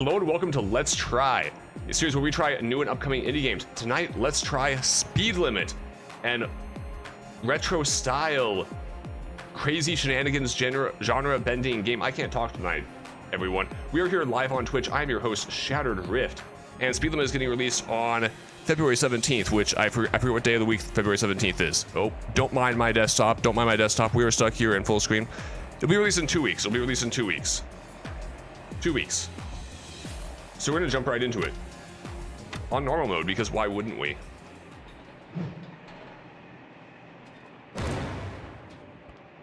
Hello and welcome to Let's Try, a series where we try new and upcoming indie games. Tonight, let's try Speed Limit, and retro style, crazy shenanigans genre bending game. I can't talk tonight, everyone. We are here live on Twitch. I'm your host, Shattered Rift, and Speed Limit is getting released on February 17th, which I forget what day of the week February 17th is. Oh, don't mind my desktop. Don't mind my desktop. We are stuck here in full screen. It'll be released in 2 weeks. 2 weeks. So we're gonna jump right into it on normal mode, because why wouldn't we?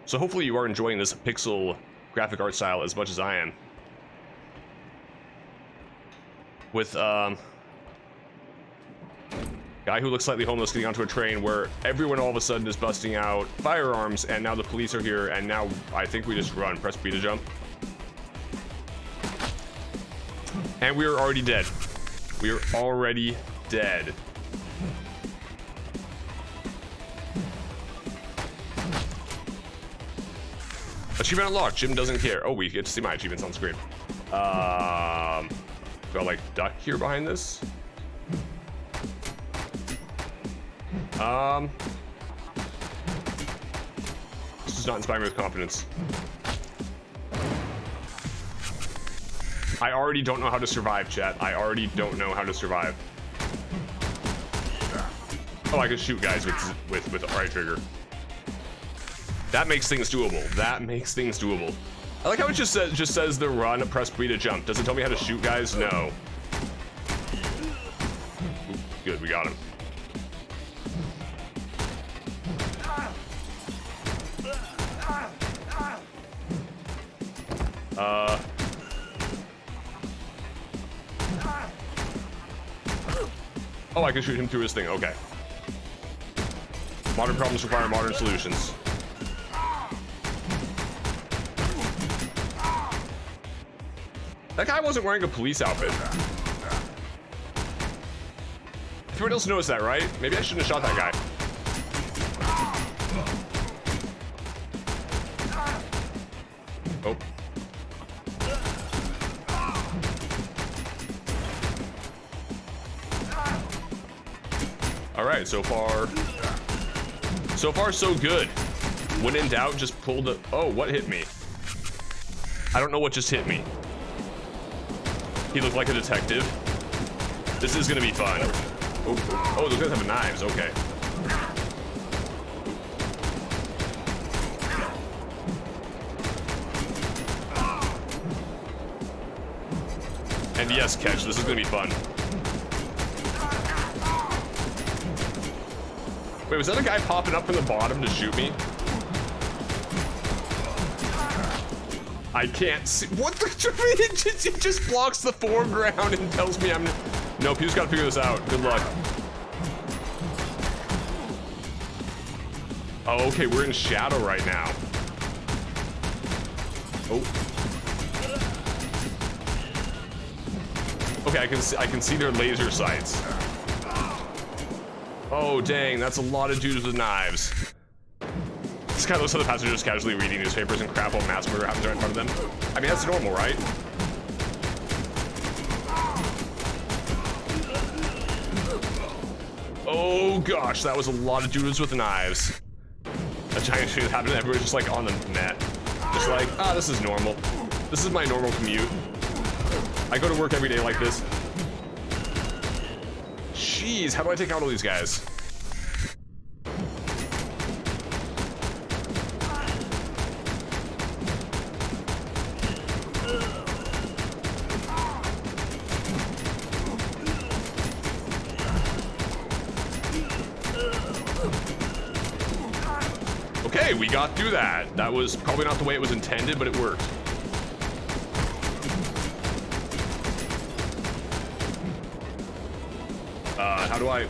So hopefully you are enjoying this pixel graphic art style as much as I am. With guy who looks slightly homeless getting onto a train where everyone all of a sudden is busting out firearms, and now the police are here, and now I think we just run. Press B to jump. And we are already dead. We are already dead. Achievement unlocked. Jim doesn't care. Oh, we get to see my achievements on screen. Do I like duck here behind this? This does not inspire me with confidence. I already don't know how to survive, chat. I already don't know how to survive. Oh, I can shoot guys with the right trigger. That makes things doable. That makes things doable. I like how it just says the run, press B to jump. Does it tell me how to shoot guys? No. Ooh, good, we got him. Oh, I can shoot him through his thing. Okay. Modern problems require modern solutions. That guy wasn't wearing a police outfit. Everyone else noticed that, right? Maybe I shouldn't have shot that guy. Oh. All right, so far so good. When in doubt, just pull the. Oh, what hit me? I don't know what just hit me. He looked like a detective. This is gonna be fun. Oh, those guys have knives. Okay. And yes, catch. This is gonna be fun. Wait, was that a guy popping up from the bottom to shoot me? I can't see. What the? It just blocks the foreground and tells me I'm. Nope, you just gotta figure this out. Good luck. Oh, okay, we're in shadow right now. Oh. Okay, I can see their laser sights. Oh, dang, that's a lot of dudes with knives. This guy looks like the passenger just casually reading newspapers and crap while mass murder happens right in front of them. I mean, that's normal, right? Oh, gosh, that was a lot of dudes with knives. A giant shit happened, everyone's just like on the net. Just like, this is normal. This is my normal commute. I go to work every day like this. Jeez, how do I take out all these guys? Okay, we got through that. That was probably not the way it was intended, but it worked. How do I...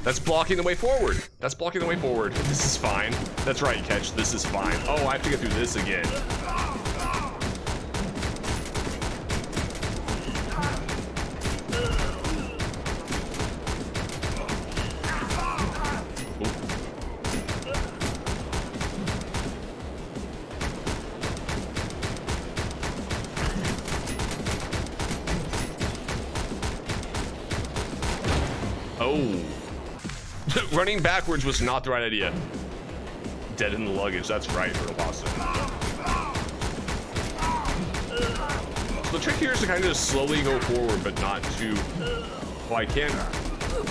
That's blocking the way forward. That's blocking the way forward. This is fine. That's right, catch. This is fine. Oh, I have to get through this again. Oh. Running backwards was not the right idea. Dead in the luggage. That's right, Hurdle Pasta. So the trick here is to kind of just slowly go forward, but not too... Oh, I can't...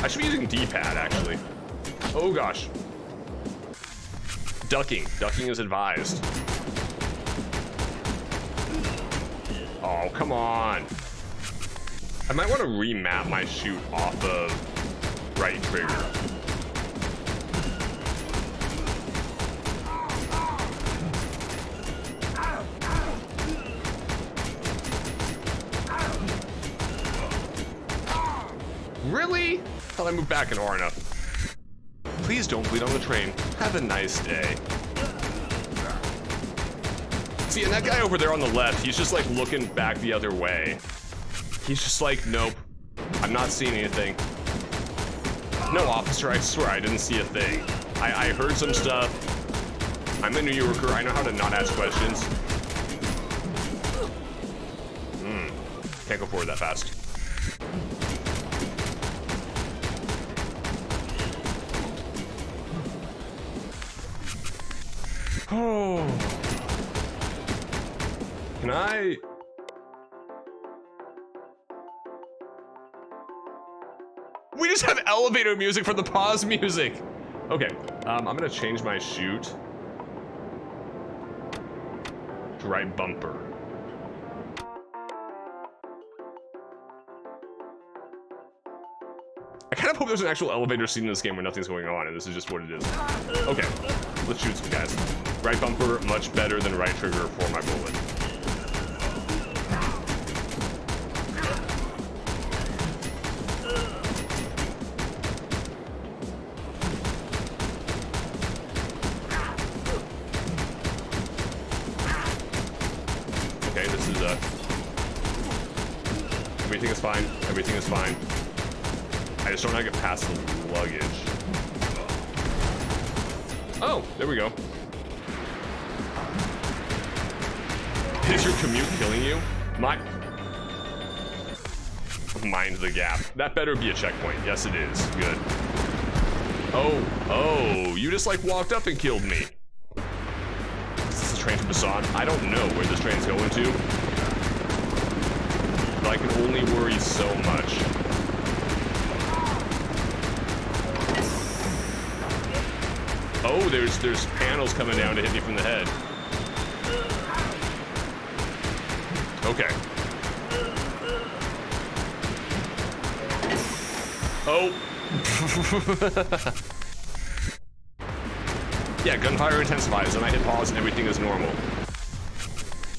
I should be using D-pad, actually. Oh, gosh. Ducking. Ducking is advised. Oh, come on. I might want to remap my shoot off of right trigger. Really? Thought I moved back an R enough. Please don't bleed on the train. Have a nice day. See, and that guy over there on the left, he's just like looking back the other way. He's just like, nope, I'm not seeing anything. No, officer, I swear I didn't see a thing. I heard some stuff. I'm a New Yorker, I know how to not ask questions. Can't go forward that fast. Oh. Can I? We just have elevator music for the pause music. Okay, I'm gonna change my shoot to right bumper. I kind of hope there's an actual elevator scene in this game where nothing's going on and this is just what it is. Okay, let's shoot some guys. Right bumper, much better than right trigger for my bullet. Okay, this is everything is fine. Everything is fine. I just don't want to get past the luggage. Oh, there we go. Is your commute killing you? Mind the gap. That better be a checkpoint. Yes, it is. Good. Oh, you just like walked up and killed me. Is this a train to Busan? I don't know where this train's going to. But I can only worry so much. Oh, there's panels coming down to hit me from the head. Okay. Oh. Yeah, gunfire intensifies, and I hit pause and everything is normal.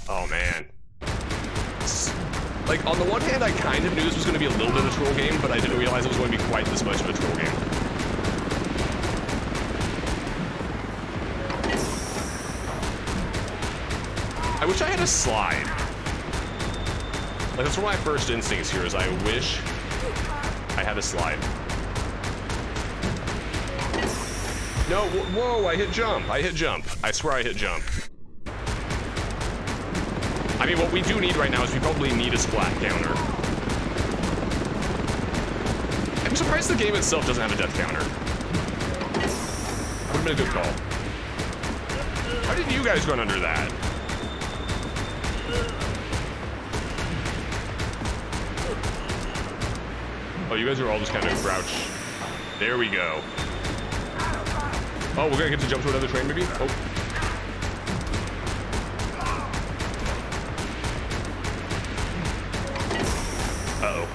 Oh, man. Like, on the one hand, I kind of knew this was going to be a little bit of a troll game, but I didn't realize it was going to be quite this much of a troll game. I wish I had a slide. Like, that's one of my first instincts here, is I wish I had a slide. No, whoa, I hit jump. I hit jump. I swear I hit jump. I mean, what we do need right now is we probably need a splat counter. I'm surprised the game itself doesn't have a death counter. Would have been a good call. How did you guys run under that? Oh, you guys are all just kind of crouch. There we go. Oh, we're gonna get to jump to another train, maybe? Oh. Uh-oh.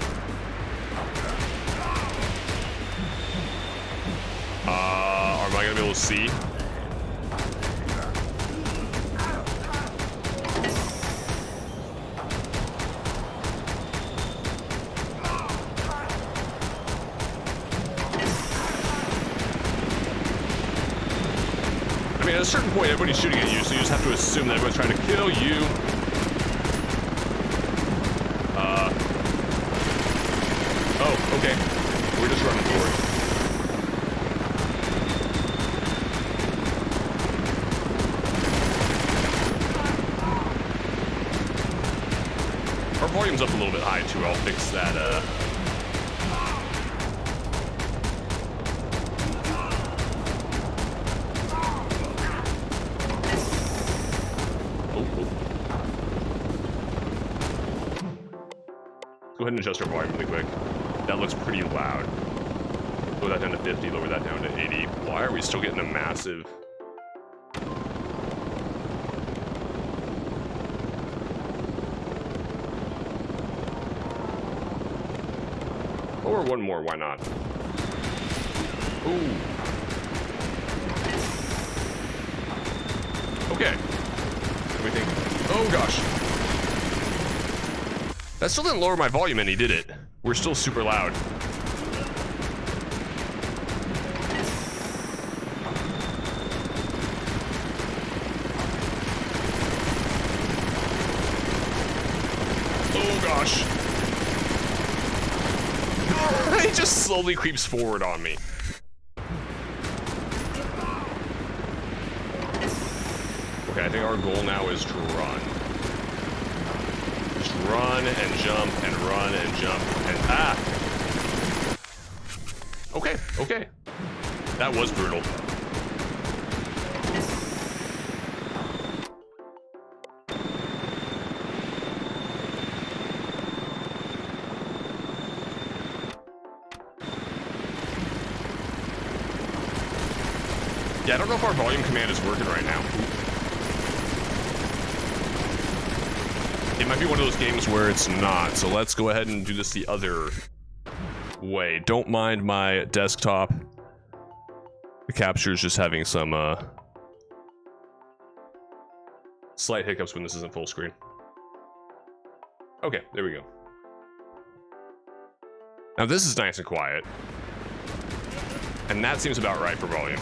Am I gonna be able to see? I mean, at a certain point, everybody's shooting at you, so you just have to assume that everyone's trying to kill you. Oh, okay. We're just running forward. Our volume's up a little bit high, too. I'll fix that, go ahead and adjust our volume really quick. That looks pretty loud. Lower that down to 50, lower that down to 80. Why are we still getting a massive... Or one more, why not? Ooh. Okay. Everything. Oh gosh. That still didn't lower my volume any, did it? We're still super loud. Oh gosh. It just slowly creeps forward on me. Okay, I think our goal now is to run. Just run and jump and run and jump and ah! Okay, okay. That was brutal. Yeah, I don't know if our volume command is working right now. It might be one of those games where it's not, so let's go ahead and do this the other way. Don't mind my desktop. The capture is just having some slight hiccups when this isn't full screen. Okay, there we go. Now this is nice and quiet. And that seems about right for volume.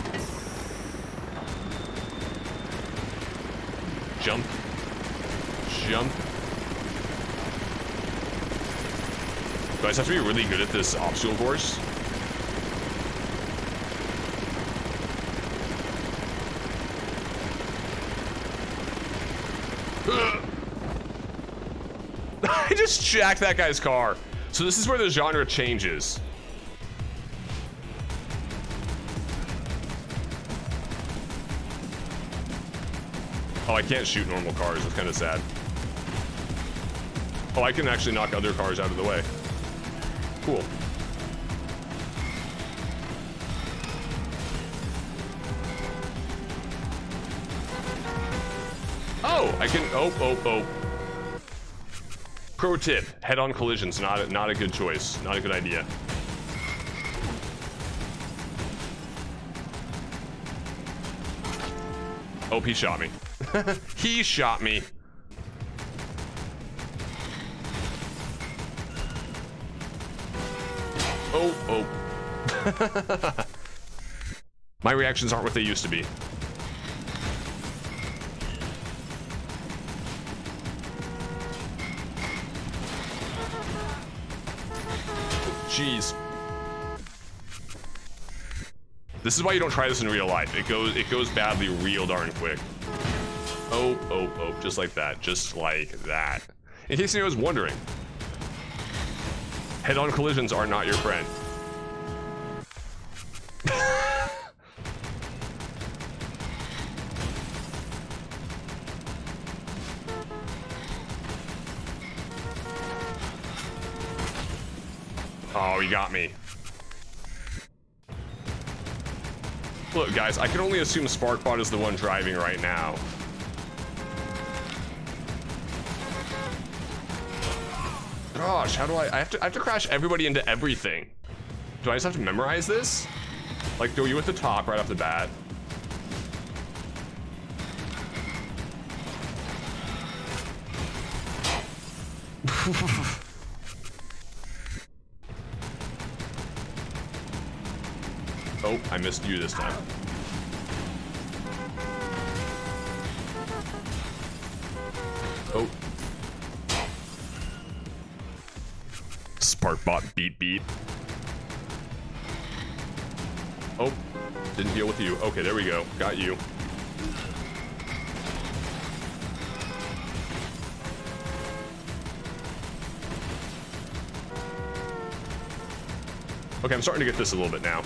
Jump. Jump. Do I just have to be really good at this obstacle course? I just jacked that guy's car. So this is where the genre changes. Oh, I can't shoot normal cars. That's kind of sad. Oh, I can actually knock other cars out of the way. Cool. Oh, I can. Oh. Pro tip: head-on collisions, not a good choice. Not a good idea. Oh, he shot me. He shot me. Oh. My reactions aren't what they used to be. Jeez. This is why you don't try this in real life. It goes badly real darn quick. Oh, just like that. Just like that. In case anyone was wondering, head-on collisions are not your friend. Oh, you got me. Look, guys, I can only assume Sparkbot is the one driving right now. Gosh, how do I have to crash everybody into everything. Do I just have to memorize this? Like, throw you at the top right off the bat? Oh, I missed you this time. Oh. Sparkbot beat. Oh, didn't deal with you. Okay, there we go. Got you. Okay, I'm starting to get this a little bit now.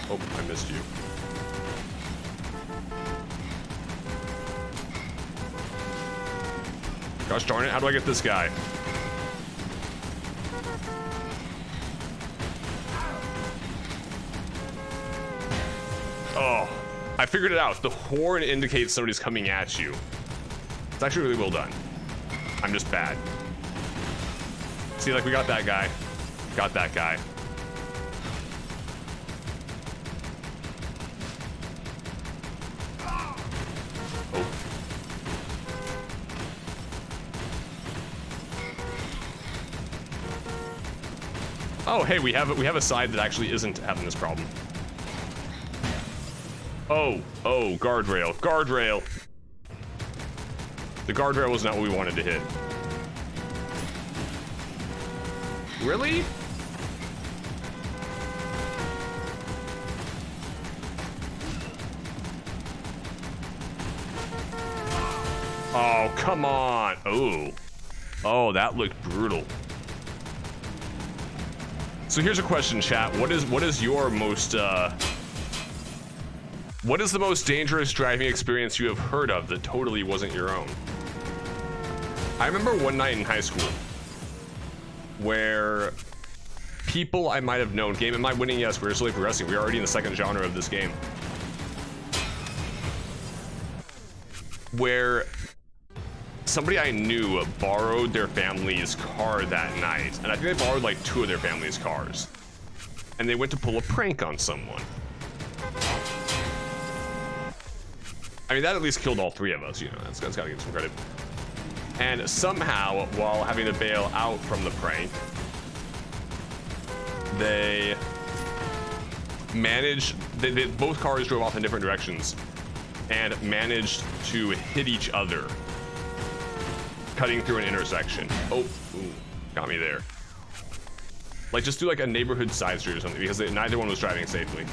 Oh, I missed you. Gosh darn it, how do I get this guy? Oh, I figured it out. The horn indicates somebody's coming at you. It's actually really well done. I'm just bad. See, like, we got that guy. Got that guy. Oh. Oh, hey, we have a side that actually isn't having this problem. Oh, guardrail, guardrail. The guardrail was not what we wanted to hit. Really? Oh, come on. Oh, that looked brutal. So here's a question, chat. What is your most what is the most dangerous driving experience you have heard of that totally wasn't your own? I remember one night in high school where people I might have known, game, am I winning? Yes, we're slowly progressing. We're already in the second genre of this game. Where somebody I knew borrowed their family's car that night, and I think they borrowed like 2 of their family's cars, and they went to pull a prank on someone. I mean, that at least killed all 3 of us, you know, that's gotta give some credit. And somehow, while having to bail out from the prank, they managed, both cars drove off in different directions and managed to hit each other, cutting through an intersection. Oh, ooh, got me there. Like, just do like a neighborhood side street or something, because neither one was driving safely.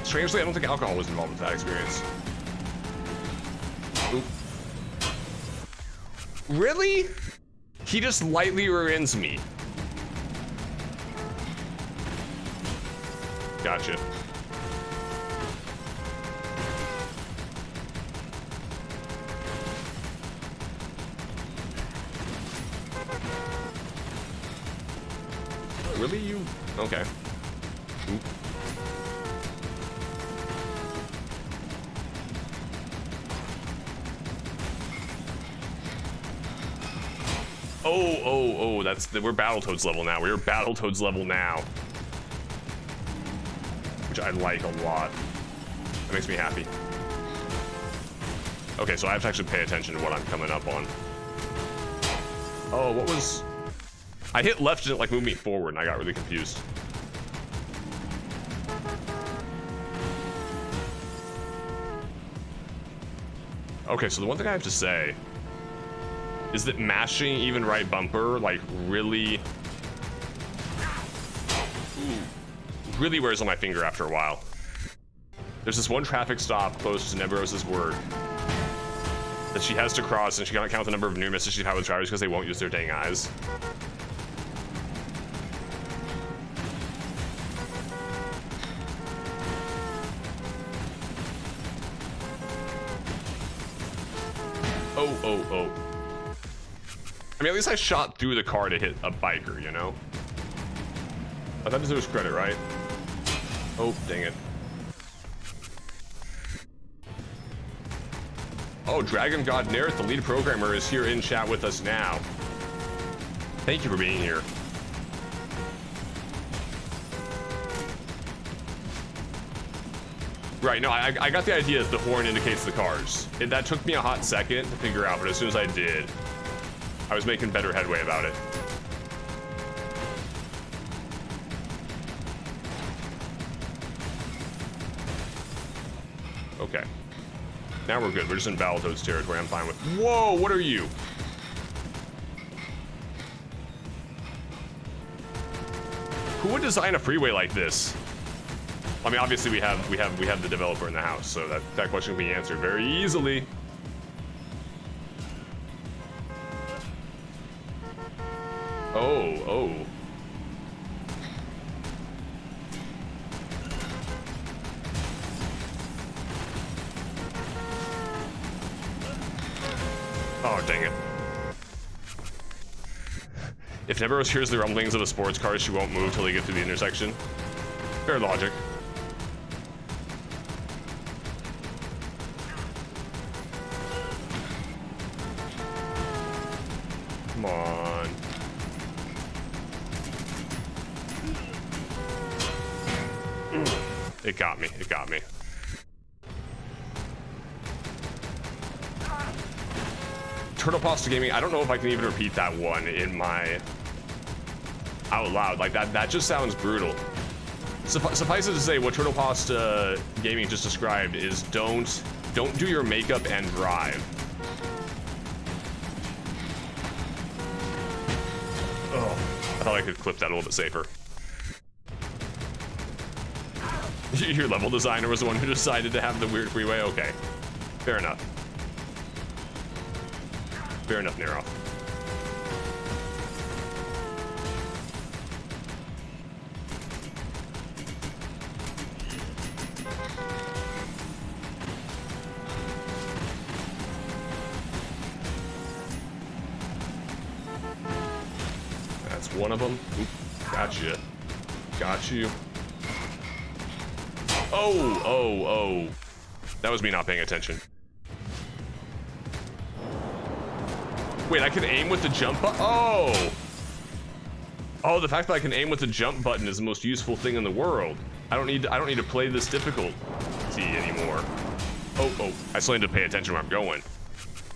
Strangely, I don't think alcohol was involved with that experience. Oop. Really? He just lightly rear-ends me. Gotcha. Really, you? Okay. Oop. Oh, we're Battletoads level now. We're Battletoads level now. Which I like a lot. That makes me happy. Okay, so I have to actually pay attention to what I'm coming up on. Oh, what was... I hit left and it like moved me forward and I got really confused. Okay, so the one thing I have to say is that mashing even right bumper like really wears on my finger after a while. There's this one traffic stop close to Nebros's word that she has to cross, and she cannot count the number of near misses she's had with drivers because they won't use their dang eyes. Oh. I mean, at least I shot through the car to hit a biker, you know? I thought this was credit, right? Oh, dang it. Oh, Dragon God Nerith, the lead programmer, is here in chat with us now. Thank you for being here. Right, no, I got the idea that the horn indicates the cars. That took me a hot second to figure out, but as soon as I did, I was making better headway about it. Okay. Now we're good. We're just in Battletoads territory. I'm fine with... Whoa, what are you? Who would design a freeway like this? I mean, obviously we have the developer in the house, so that question can be answered very easily. Oh. Oh, dang it. If Neveros hears the rumblings of a sports car, she won't move till they get through the intersection. Fair logic. Come on. It got me. It got me. Turtle Pasta Gaming, I don't know if I can even repeat that one in my out loud. Like that just sounds brutal. Suffice it to say, what Turtle Pasta Gaming just described is don't do your makeup and drive. Oh, I thought I could clip that a little bit safer. Your level designer was the one who decided to have the weird freeway? Okay, fair enough. Fair enough, Neroth. That's one of them. Oop, gotcha. Got you. Oh. That was me not paying attention. Wait, I can aim with the jump button? Oh, the fact that I can aim with the jump button is the most useful thing in the world. I don't need to play this difficulty anymore. Oh, I still need to pay attention where I'm going.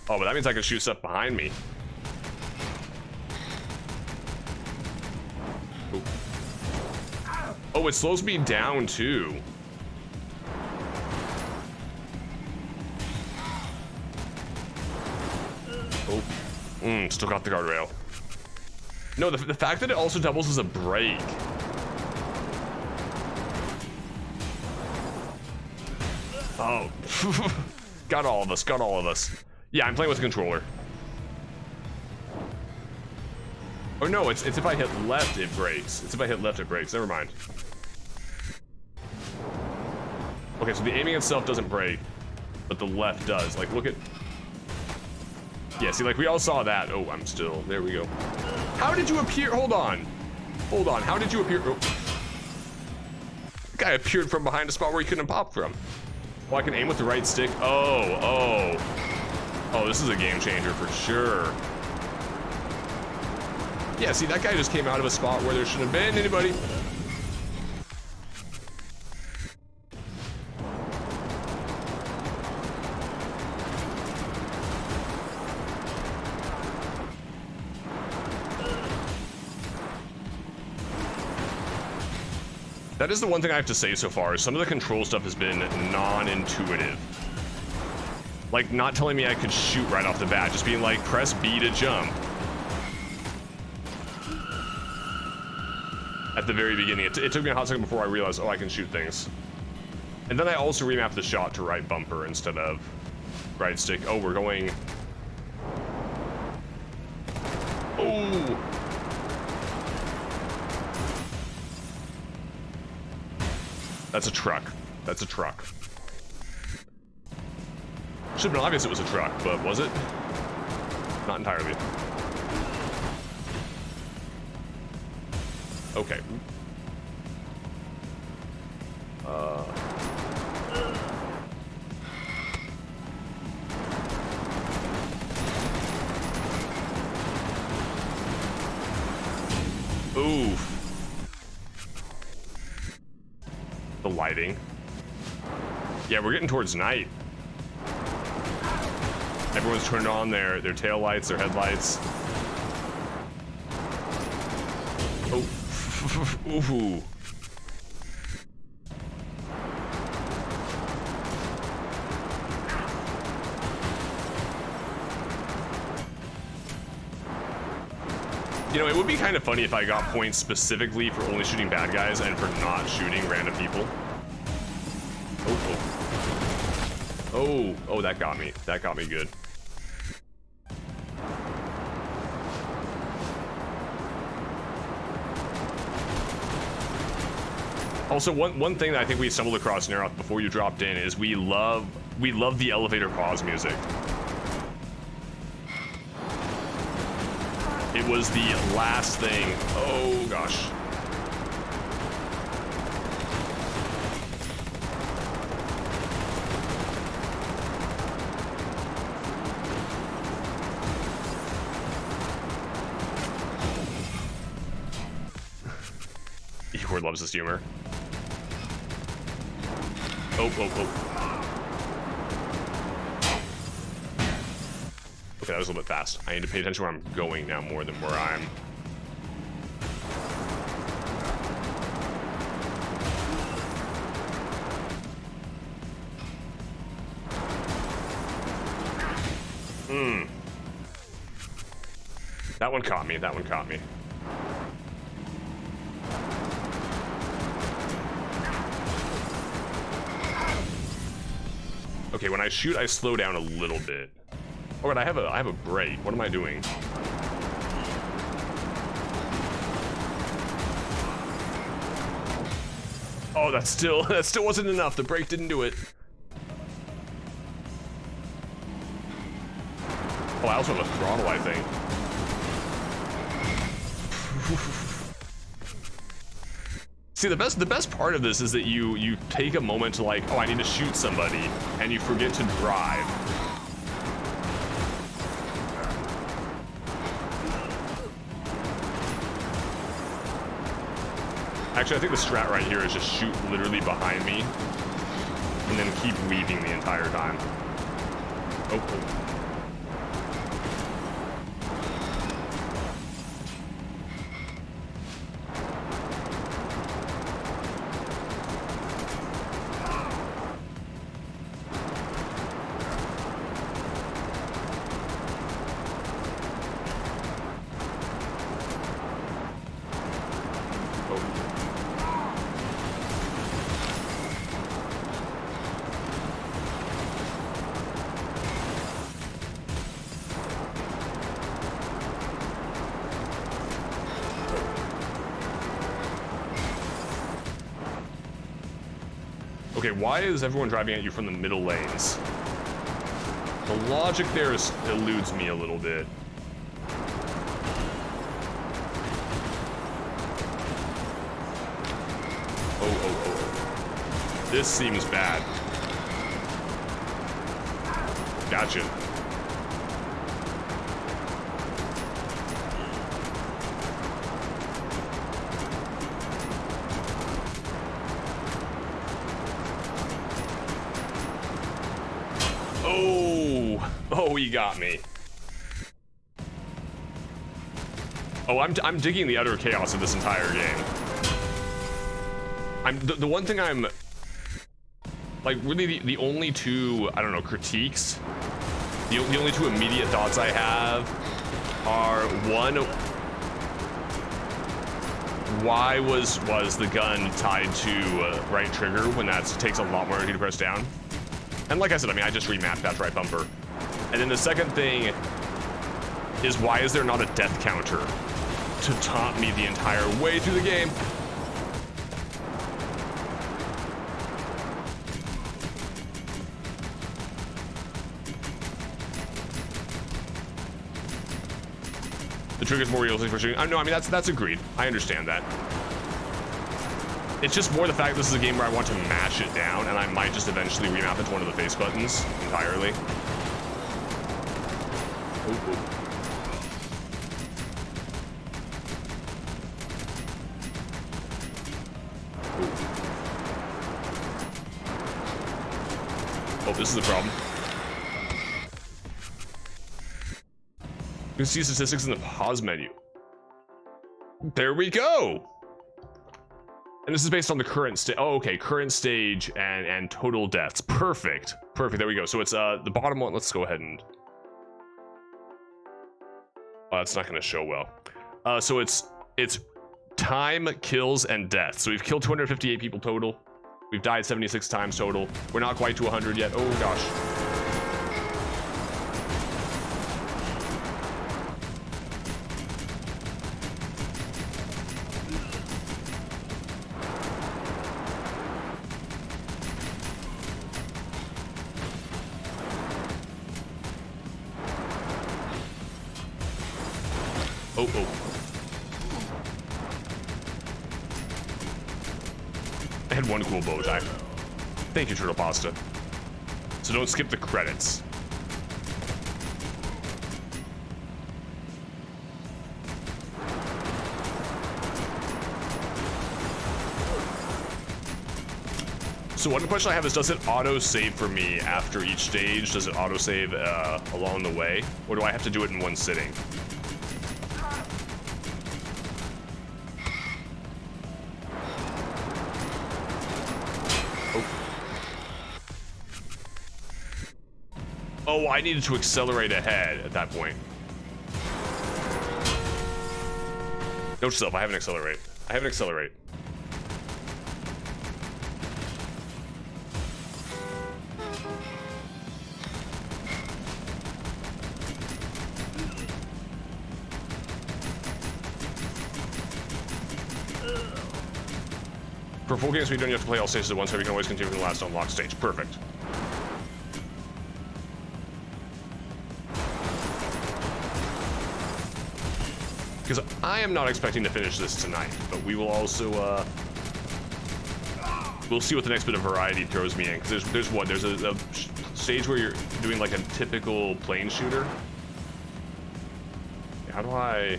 Oh, but that means I can shoot stuff behind me. Oh, it slows me down too. Still got the guardrail. No, the fact that it also doubles as a brake. Oh, got all of us. Yeah, I'm playing with a controller. Oh no, it's if I hit left, it brakes. It's if I hit left, it brakes. Never mind. Okay, so the aiming itself doesn't brake, but the left does. Like, look at... Yeah, see, like, we all saw that. Oh, I'm still... There we go. How did you appear? Hold on. How did you appear? Oh. The guy appeared from behind a spot where he couldn't pop from. Oh, I can aim with the right stick. Oh, this is a game changer for sure. Yeah, see, that guy just came out of a spot where there shouldn't have been anybody. That is the one thing I have to say so far. Some of the control stuff has been non-intuitive. Like, not telling me I could shoot right off the bat, just being like, press B to jump. At the very beginning. It took me a hot second before I realized, oh, I can shoot things. And then I also remapped the shot to right bumper instead of right stick. Oh, we're going... Oh! That's a truck. That's a truck. Should have been obvious it was a truck, but was it? Not entirely. Okay. Oof. The lighting. Yeah, we're getting towards night. Everyone's turned on their tail lights, their headlights. Oh. Ooh. You know, it would be kind of funny if I got points specifically for only shooting bad guys and for not shooting random people. Oh, that got me. That got me good. Also, one thing that I think we stumbled across, Neroth, before you dropped in is we love the elevator pause music. was the last thing. Oh gosh. Eeyore loves this humor. Oh. Okay, that was a little bit fast. I need to pay attention where I'm going now more than where I'm. That one caught me. That one caught me. Okay, when I shoot, I slow down a little bit. Oh, and I have a brake. What am I doing? Oh, that still wasn't enough. The brake didn't do it. Oh, I also have a throttle, I think. See, the best part of this is that you take a moment to like, oh, I need to shoot somebody, and you forget to drive. Actually, I think the strat right here is just shoot literally behind me, and then keep weaving the entire time. Oh. Okay, why is everyone driving at you from the middle lanes? The logic there eludes me a little bit. Oh. This seems bad. Gotcha. Oh, he got me. Oh, I'm digging the utter chaos of this entire game. The one thing I'm like really the only two, I don't know, critiques. The only two immediate thoughts I have are one, why was the gun tied to right trigger when that takes a lot more energy to press down? And like I said, I mean, I just remapped that right bumper. And then the second thing is, why is there not a death counter to taunt me the entire way through the game? The trigger's more realistic for shooting. No, I mean, that's agreed. I understand that. It's just more the fact this is a game where I want to mash it down, and I might just eventually remap it to one of the face buttons entirely. Oh, this is the problem. You can see statistics in the pause menu. There we go. And this is based on the current stage. Oh, okay, current stage and total deaths. Perfect. There we go. So it's the bottom one. Let's go ahead and. It's not going to show well. So it's time, kills, and deaths. So we've killed 258 people total. We've died 76 times total. We're not quite to 100 yet. Oh gosh. Oh, oh. I had one cool bow tie. Thank you, Turtle Pasta. So don't skip the credits. So one question I have is, does it auto-save for me after each stage? Does it auto-save along the way? Or do I have to do it in one sitting? Oh, I needed to accelerate ahead at that point. Note yourself, I have an accelerate. I have an accelerate. For full game speed, you don't have to play all stages at once, so you can always continue from the last unlocked stage. Perfect. Because I am not expecting to finish this tonight, but we will also, we'll see what the next bit of variety throws me in. Because there's a stage where you're doing like a typical plane shooter. How do I?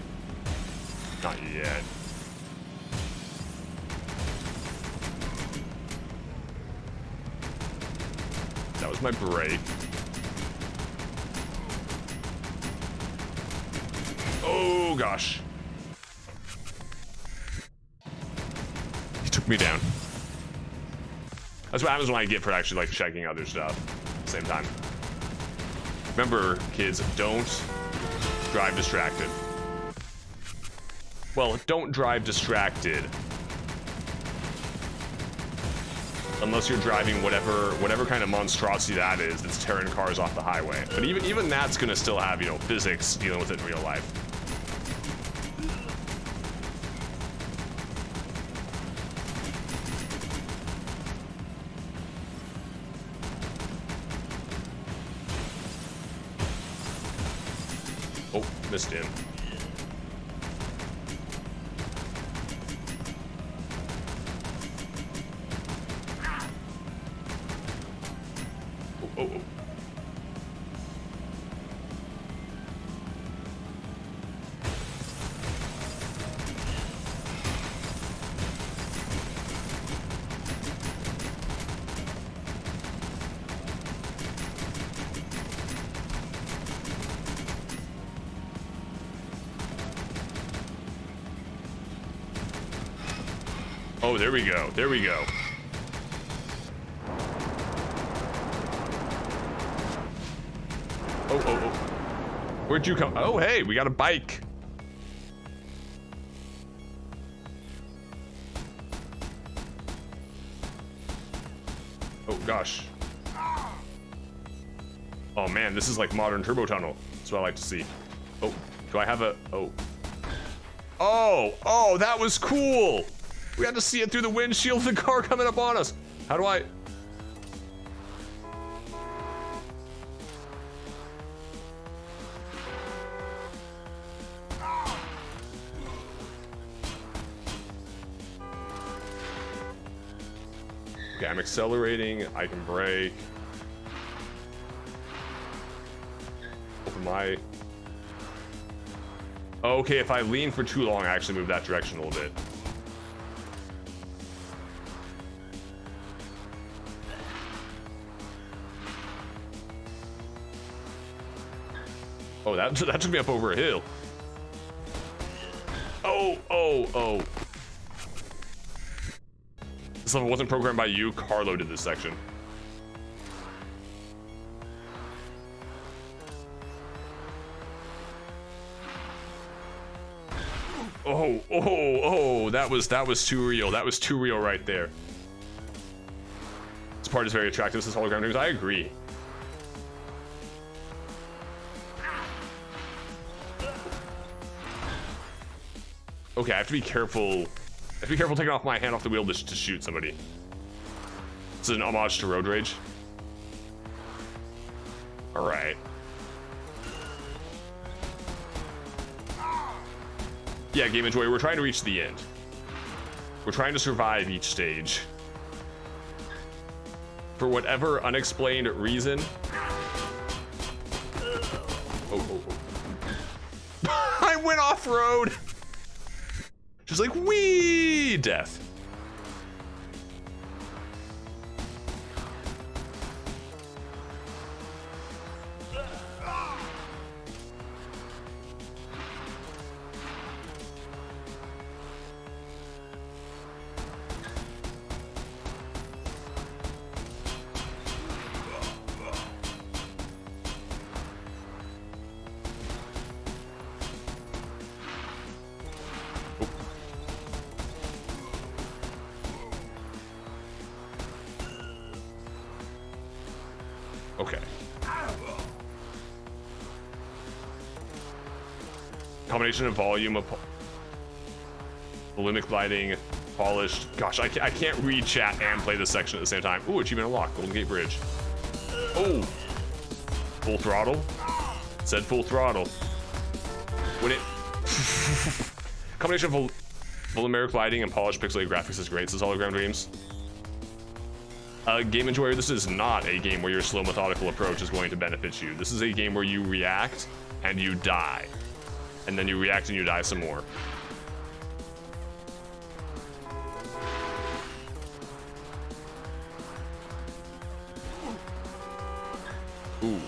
Not yet. That was my break. Oh gosh. He took me down. That's what happens when I get for actually like checking other stuff at the same time. Remember, kids, don't drive distracted. Well, don't drive distracted. Unless you're driving whatever kind of monstrosity that is that's tearing cars off the highway. But even that's gonna still have, you know, physics dealing with it in real life. Oh, missed him. Oh, oh. Oh, there we go. There we go. Oh, oh, oh. Where'd you come? Oh, hey, we got a bike. Oh, gosh. Oh, man, this is like modern turbo tunnel. That's what I like to see. Oh, do I have a... Oh. Oh, oh, that was cool. We had to see it through the windshield of the car coming up on us. How do I... Okay, I'm accelerating. I can brake. Open my... Okay, if I lean for too long, I actually move that direction a little bit. Oh, that took me up over a hill. Oh, oh, oh. This level wasn't programmed by you. Carlo did this section. Oh, oh, oh, that was too real. That was too real right there. This part is very attractive. This is hologram dreams. I agree. Okay, I have to be careful. I have to be careful taking off my hand off the wheel to shoot somebody. This is an homage to Road Rage. All right. Yeah, Game Enjoyer, we're trying to reach the end. We're trying to survive each stage. For whatever unexplained reason. Oh. I went off-road. Just like, wee, death. Okay. Combination of volume of volumic lighting, polished. Gosh, I can't read chat and play this section at the same time. Ooh, achievement unlocked, Golden Gate Bridge. Oh, full throttle. Said full throttle. When it combination of volumeric lighting and polished pixelated graphics is great. Says Hologram Dreams. Game Enjoyer, this is not a game where your slow methodical approach is going to benefit you. This is a game where you react and you die. And then you react and you die some more. Ooh.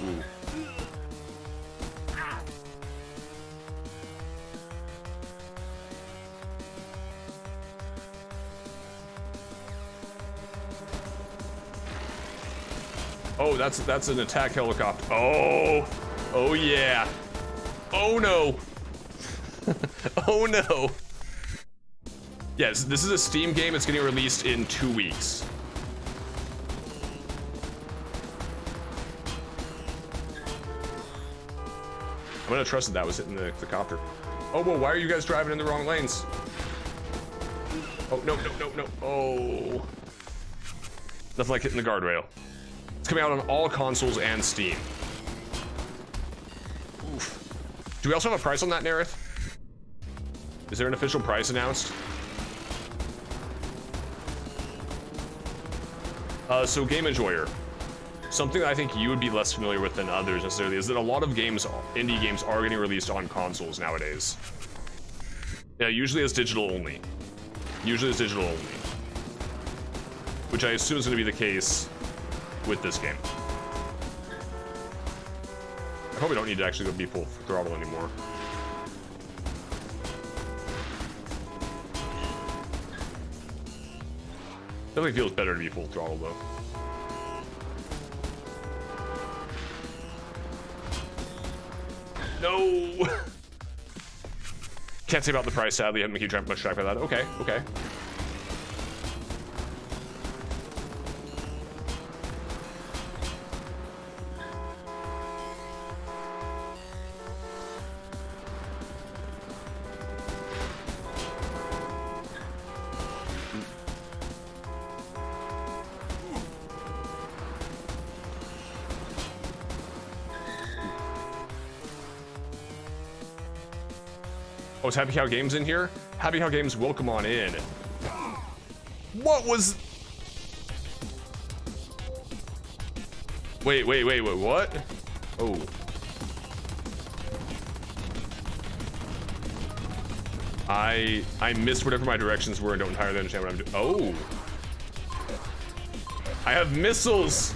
Oh, that's an attack helicopter. Oh yeah. Oh no. Oh no. Yes, this is a Steam game. It's getting released in 2 weeks. I'm gonna trust that was hitting the copter. Oh, whoa, why are you guys driving in the wrong lanes? Oh, no. Oh. Nothing like hitting the guardrail. It's coming out on all consoles and Steam. Oof. Do we also have a price on that, Nerith? Is there an official price announced? So Game Enjoyer. Something that I think you would be less familiar with than others necessarily is that a lot of games, indie games, are getting released on consoles nowadays. Yeah, usually as digital only. Which I assume is going to be the case with this game. I hope we don't need to actually go be full throttle anymore. Definitely feels better to be full throttle though. No! Can't say about the price, sadly. I haven't been keeping much track of that. Okay. Oh, is Happy Cow Games in here? Happy Cow Games will come on in. What was... Wait, what? Oh. I missed whatever my directions were and don't entirely understand what I'm doing. Oh. I have missiles.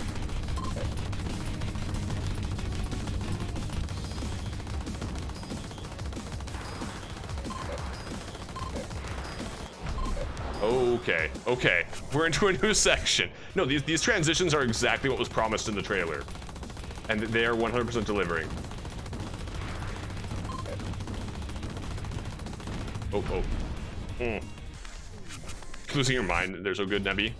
Okay. We're into a new section. No, these transitions are exactly what was promised in the trailer. And they are 100% delivering. Oh. Losing your mind, they're so good, Nebby.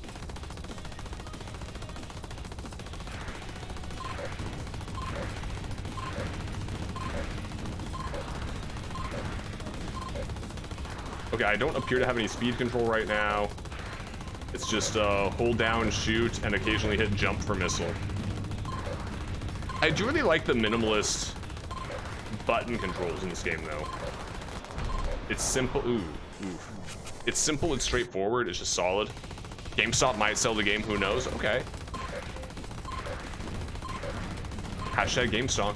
Okay, I don't appear to have any speed control right now. It's just hold down, shoot, and occasionally hit jump for missile. I do really like the minimalist button controls in this game, though. It's simple. Ooh. It's simple and straightforward. It's just solid. GameStop might sell the game. Who knows? Okay. Hashtag GameStop.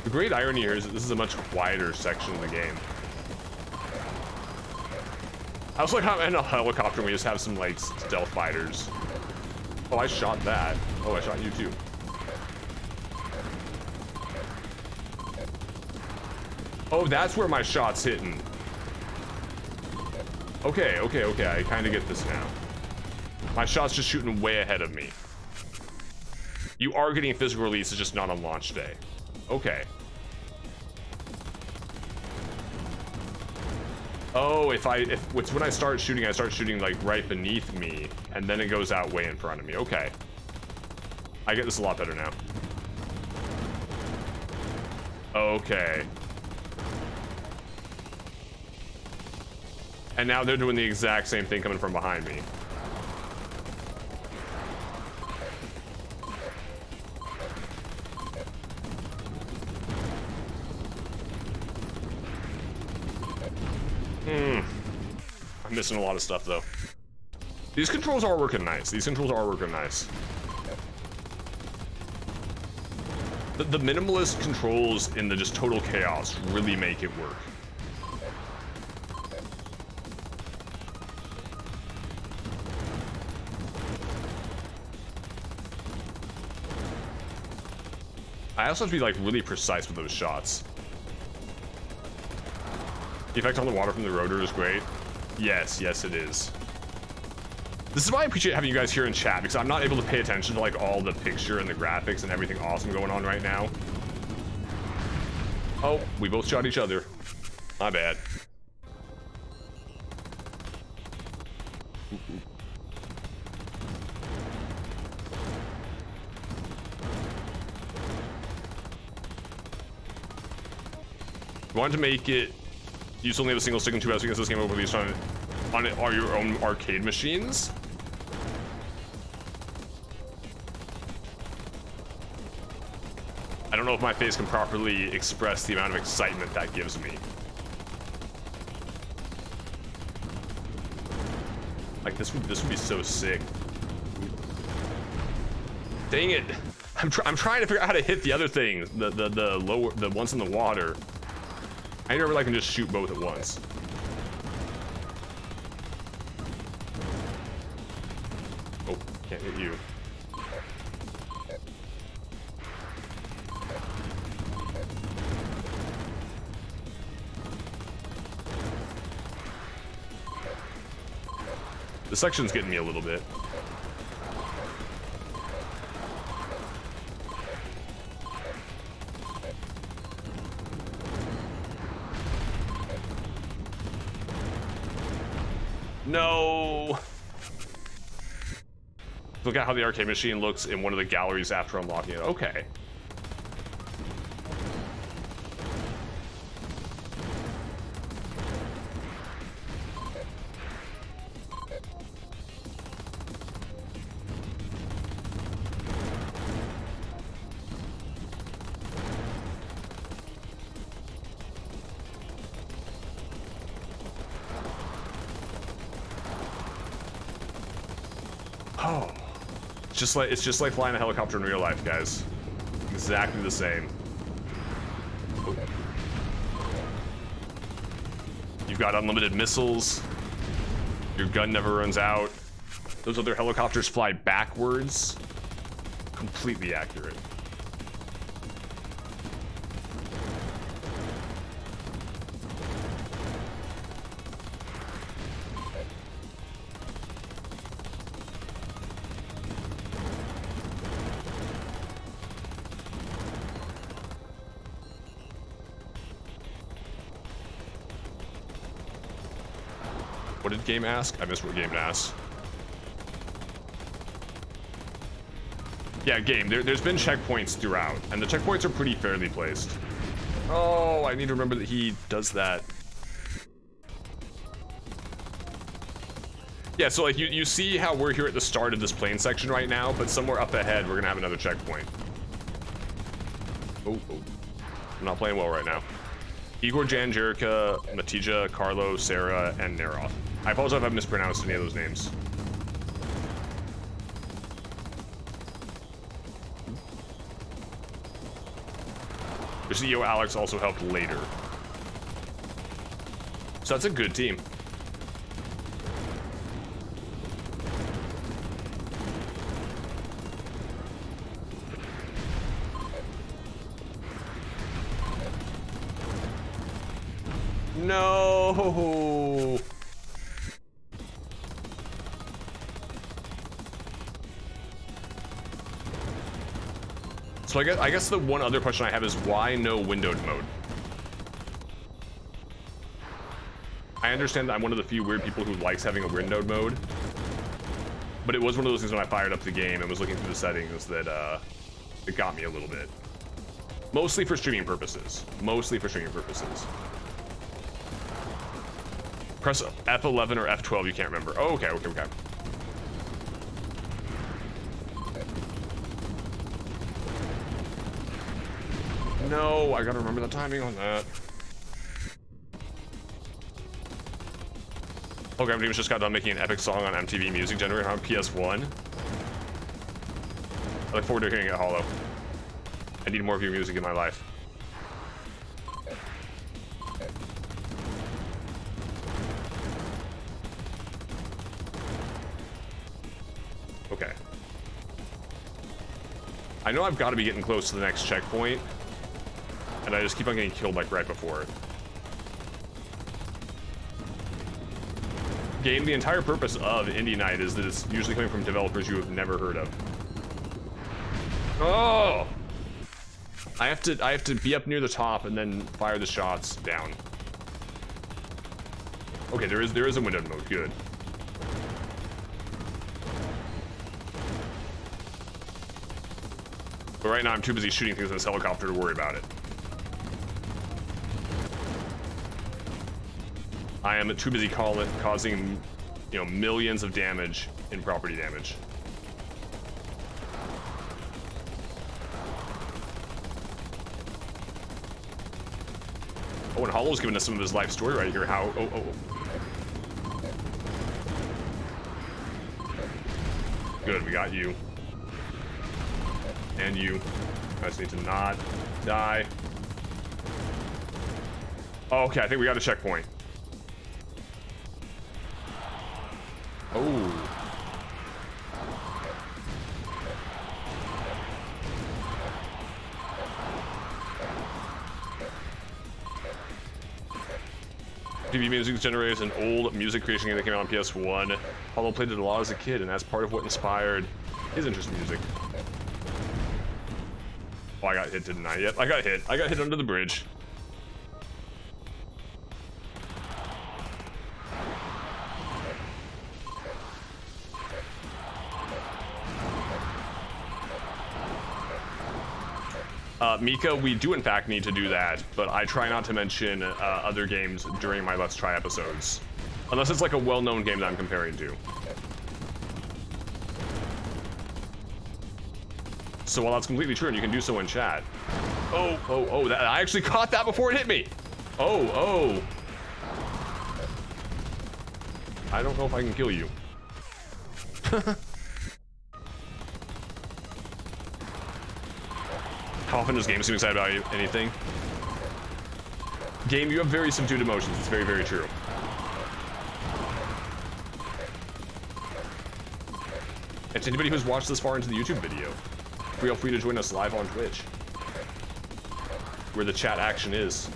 The great irony here is that this is a much quieter section of the game. I was like, I'm in a helicopter and we just have some like stealth fighters. Oh, I shot that. Oh, I shot you too. Oh, that's where my shot's hitting. Okay, I kind of get this now. My shot's just shooting way ahead of me. You are getting physical release, it's just not on launch day. Okay. Oh, it's when I start shooting like right beneath me, and then it goes out way in front of me. Okay. I get this a lot better now. Okay. And now they're doing the exact same thing coming from behind me. I'm missing a lot of stuff though. These controls are working nice. The minimalist controls in the just total chaos really make it work. I also have to be like really precise with those shots. The effect on the water from the rotor is great. Yes, it is. This is why I appreciate having you guys here in chat, because I'm not able to pay attention to like all the picture and the graphics and everything awesome going on right now. Oh, we both shot each other. My bad. You wanted to make it, you still only have a single stick and 2 hours against this game over these on your own arcade machines. I don't know if my face can properly express the amount of excitement that gives me. Like this would be so sick. Dang it! I'm trying to figure out how to hit the other things, the ones in the water. I never like can just shoot both at once. Oh, can't hit you. The section's getting me a little bit. No! Look at how the arcade machine looks in one of the galleries after unlocking it. Okay. Oh, it's just like flying a helicopter in real life, guys. Exactly the same. You've got unlimited missiles. Your gun never runs out. Those other helicopters fly backwards. Completely accurate. What did game ask? I missed what game asked. Yeah, game. There's been checkpoints throughout, and the checkpoints are pretty fairly placed. Oh, I need to remember that he does that. Yeah, so like you see how we're here at the start of this plane section right now, but somewhere up ahead we're gonna have another checkpoint. Oh, I'm not playing well right now. Igor, Jan, Jerica, Matija, Carlo, Sarah, and Neroth. I apologize if I've mispronounced any of those names. Your CEO Alex also helped later. So that's a good team. No. So I guess the one other question I have is why no windowed mode? I understand that I'm one of the few weird people who likes having a windowed mode, but it was one of those things when I fired up the game and was looking through the settings that it got me a little bit. Mostly for streaming purposes. Mostly for streaming purposes. Press F11 or F12, you can't remember. Oh, okay. No, I gotta remember the timing on that. Okay, Demons just got done making an epic song on MTV Music Generator on PS1. I look forward to hearing it, Hollow. I need more of your music in my life. Okay. I know I've got to be getting close to the next checkpoint, and I just keep on getting killed like right before it. Game, the entire purpose of Indie Night is that it's usually coming from developers you have never heard of. Oh! I have to be up near the top and then fire the shots down. Okay, there is a windowed mode. Good. But right now I'm too busy shooting things in this helicopter to worry about it. I am too busy causing, you know, millions of damage in property damage. Oh, and Hollow's giving us some of his life story right here. How? Oh. Good, we got you. And you. I just need to not die. Oh, okay, I think we got a checkpoint. Oh. TV Music Generator is an old music creation game that came out on PS1. Hollow played it a lot as a kid, and that's part of what inspired his interest in music. Oh, I got hit, didn't I? Yep, I got hit. I got hit under the bridge. Mika, we do in fact need to do that, but I try not to mention other games during my Let's Try episodes. Unless it's like a well-known game that I'm comparing to. So while that's completely true, and you can do so in chat. Oh, that, I actually caught that before it hit me. Oh. I don't know if I can kill you. How often does Game seem excited about anything? Game, you have very subdued emotions. It's very, very true. And to anybody who's watched this far into the YouTube video, feel free to join us live on Twitch, where the chat action is.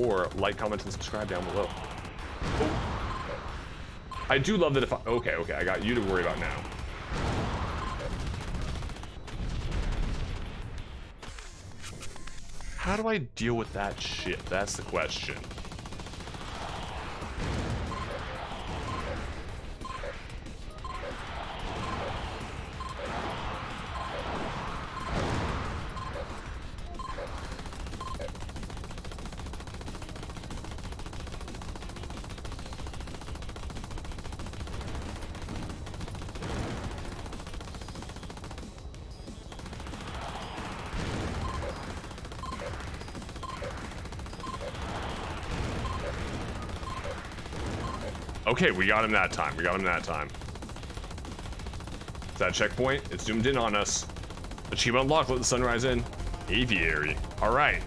Or like, comment, and subscribe down below. Oh. I do love that if I... Okay, I got you to worry about now. How do I deal with that shit? That's the question. Okay, we got him that time. We got him that time. Is that a checkpoint? It zoomed in on us. Achievement unlocked. Let the sunrise in. Aviary. All right.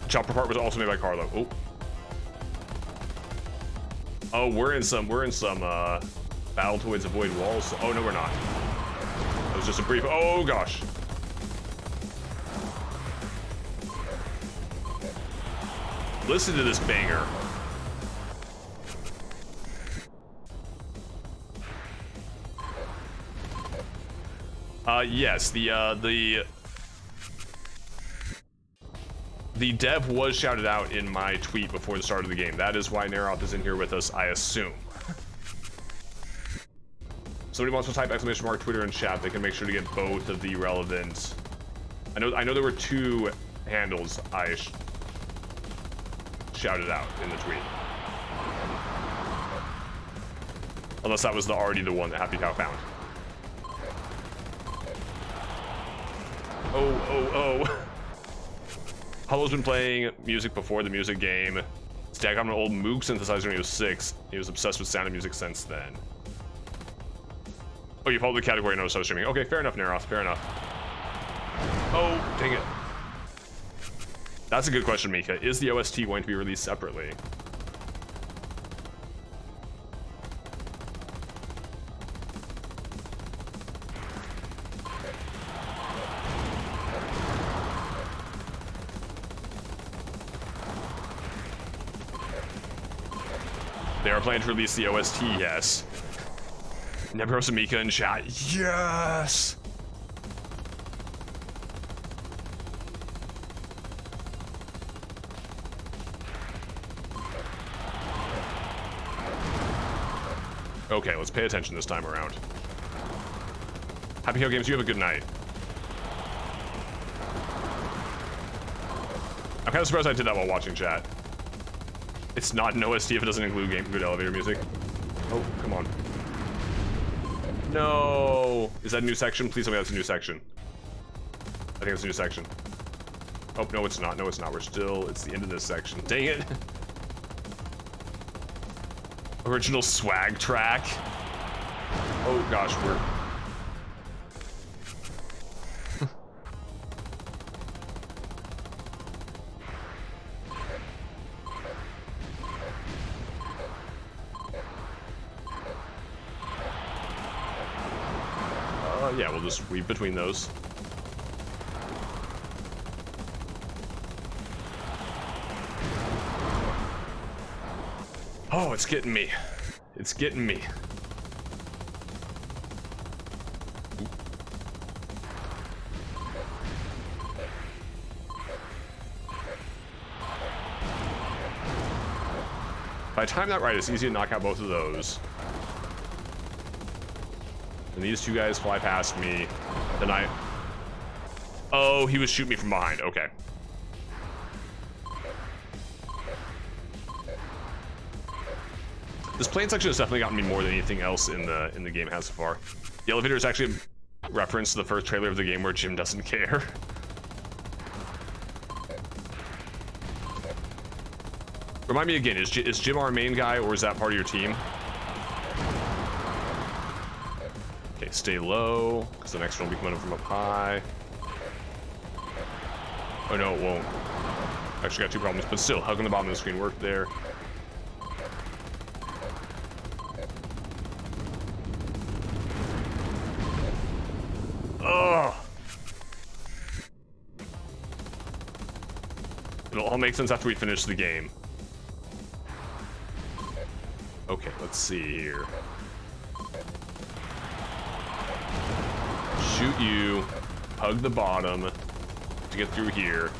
The chopper part was also made by Carlo. Oh. Oh, we're in some Battletoads Avoid Walls. Oh no, we're not. That was just a brief. Oh gosh. Listen to this banger. Yes, the dev was shouted out in my tweet before the start of the game. That is why Neroth is in here with us, I assume. Somebody wants to type exclamation mark Twitter in chat. They can make sure to get both of the relevant. I know there were two handles I shouted out in the tweet. Unless that was already the one that Happy Cow found. Oh. Hollo's been playing music before the music game. His dad got him an old Moog synthesizer when he was 6. He was obsessed with sound and music since then. Oh, you followed the category, no so streaming. Okay, fair enough, Neroth, fair enough. Oh, dang it. That's a good question, Mika. Is the OST going to be released separately? They are planning to release the OST, yes. Nebros and Mika in chat, yes! Okay, let's pay attention this time around. Happy Hill Games, you have a good night. I'm kind of surprised I did that while watching chat. It's not an OST if it doesn't include good elevator music. Oh, come on. No! Is that a new section? Please tell me that's a new section. I think it's a new section. Oh, no, it's not. No, it's not. It's the end of this section. Dang it. Original swag track. Oh gosh, we're... yeah, we'll just weave between those. Oh, it's getting me. It's getting me. If I time that right, it's easy to knock out both of those. And these two guys fly past me. Then oh, he was shooting me from behind. Okay. This plane section has definitely gotten me more than anything else in the game has so far. The elevator is actually a reference to the first trailer of the game where Jim doesn't care. Remind me again, is Jim our main guy or is that part of your team? Okay, stay low, because the next one will be coming up from up high. Oh no, it won't. Actually got two problems, but still, hugging the bottom of the screen worked there. Ugh. It'll all make sense after we finish the game. Okay, let's see here. Shoot you, hug the bottom to get through here.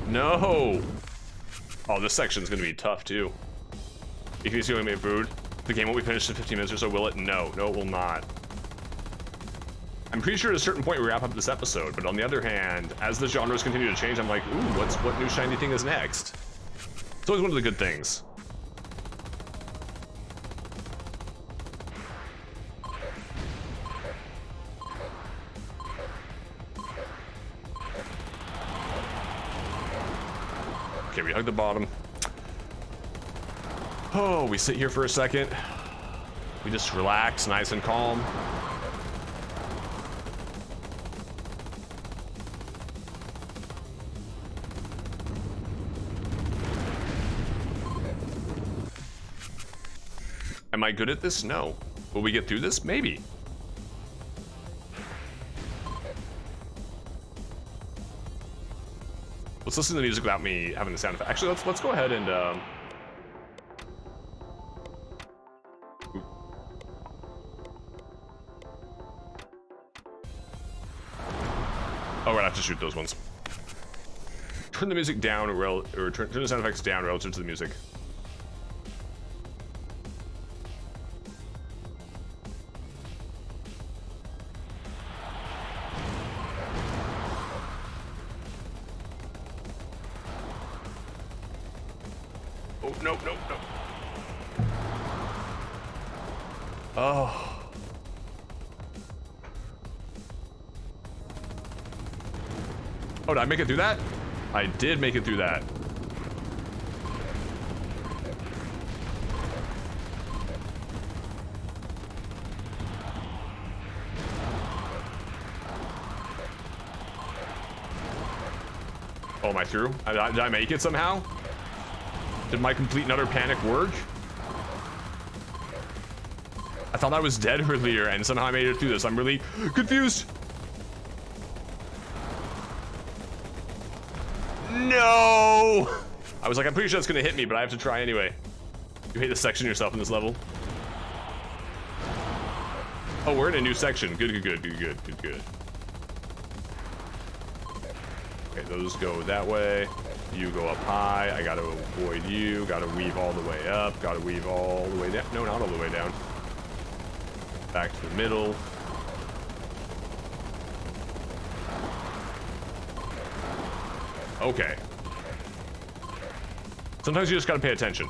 No! Oh, this section's gonna be tough too. If you see what I made food, the game won't be finished in 15 minutes or so, will it? No, no, it will not. I'm pretty sure at a certain point we wrap up this episode, but on the other hand, as the genres continue to change, I'm like, ooh, what new shiny thing is next? It's always one of the good things. Okay, we hug the bottom. Oh, we sit here for a second. We just relax, nice and calm. Am I good at this? No. Will we get through this? Maybe. Let's listen to the music without me having the sound effect. Actually, let's go ahead and oh, we're gonna have to shoot those ones. Turn the music down, or turn the sound effects down relative to the music. Oh, no. Oh. Oh, did I make it through that? I did make it through that. Oh, am I through? Did I make it somehow? Did my complete and utter panic work? I thought I was dead earlier and somehow I made it through this. I'm really confused. No! I was like, I'm pretty sure that's gonna hit me, but I have to try anyway. You hate to section yourself in this level. Oh, we're in a new section. Good. Okay, those go that way. You go up high. I gotta avoid you. Gotta weave all the way up. Gotta weave all the way down. No, not all the way down. Back to the middle. Okay. Sometimes you just gotta pay attention.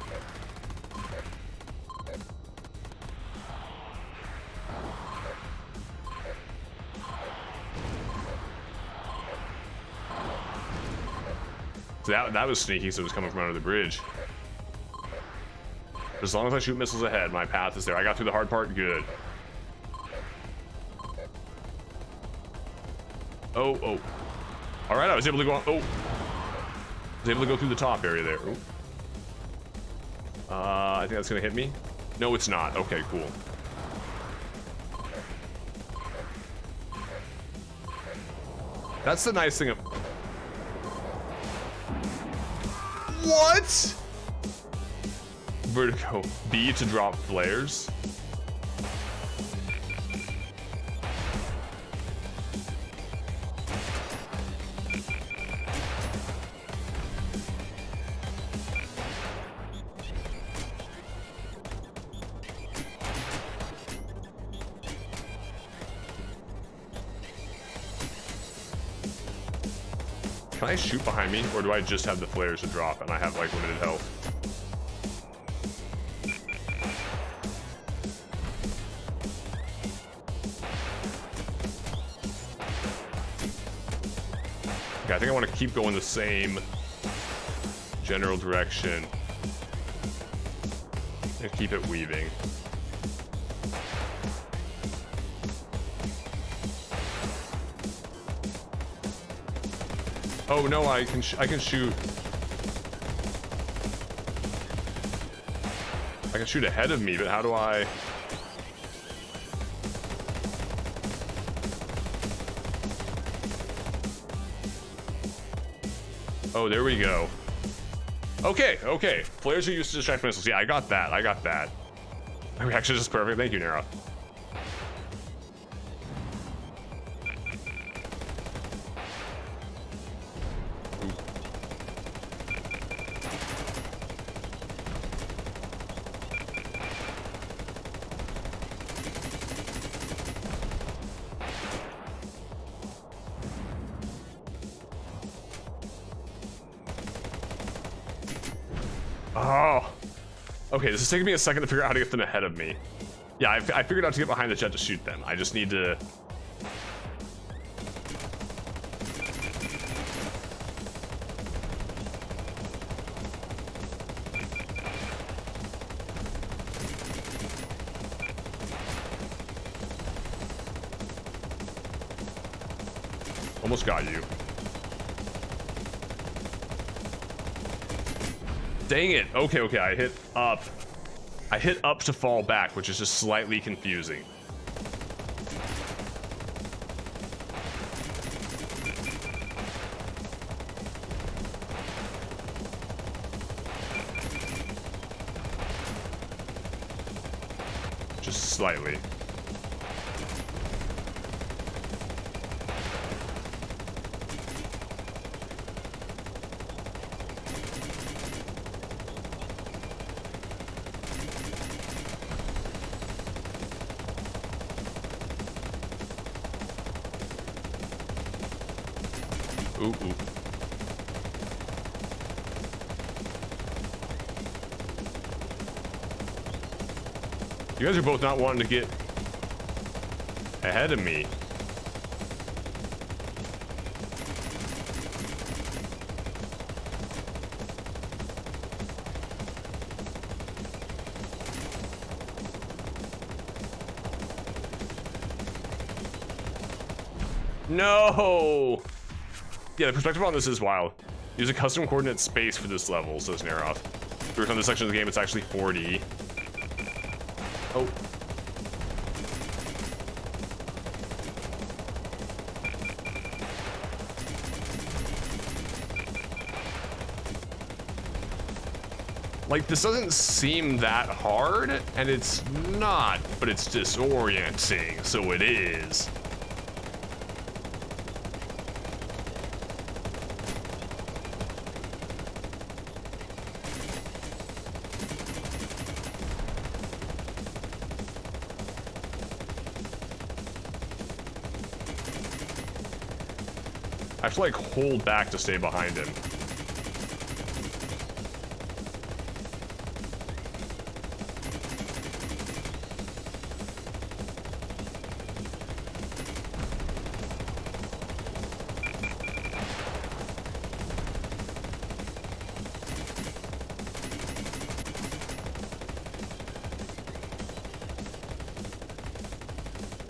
So that was sneaky, so it was coming from under the bridge. As long as I shoot missiles ahead, my path is there. I got through the hard part, good. Oh. All right, I was able to go on, I was able to go through the top area there. Oh. I think that's gonna hit me. No, it's not. Okay, cool. That's the nice thing of... What? Vertigo. B to drop flares. Can I shoot behind me, or do I just have the flares to drop and I have like limited health? Okay, I think I want to keep going the same general direction and keep it weaving. Oh no, I can shoot. I can shoot ahead of me, but how do I? Oh, there we go. Okay. Flares are used to distract missiles. Yeah, I got that. My reaction is just perfect. Thank you, Nero. Oh, okay, this is taking me a second to figure out how to get them ahead of me. Yeah, I figured out to get behind the jet to shoot them. I just need to... Almost got you. Dang it. Okay, okay, I hit up. I hit up to fall back, which is just slightly confusing. Just slightly. Ooh, ooh. You guys are both not wanting to get ahead of me. No! Yeah, the perspective on this is wild. Use a custom coordinate space for this level, says Neroth. If you're on this section of the game, it's actually 4D. Oh. Like, this doesn't seem that hard, and it's not, but it's disorienting, so it is. I have to, like, hold back to stay behind him.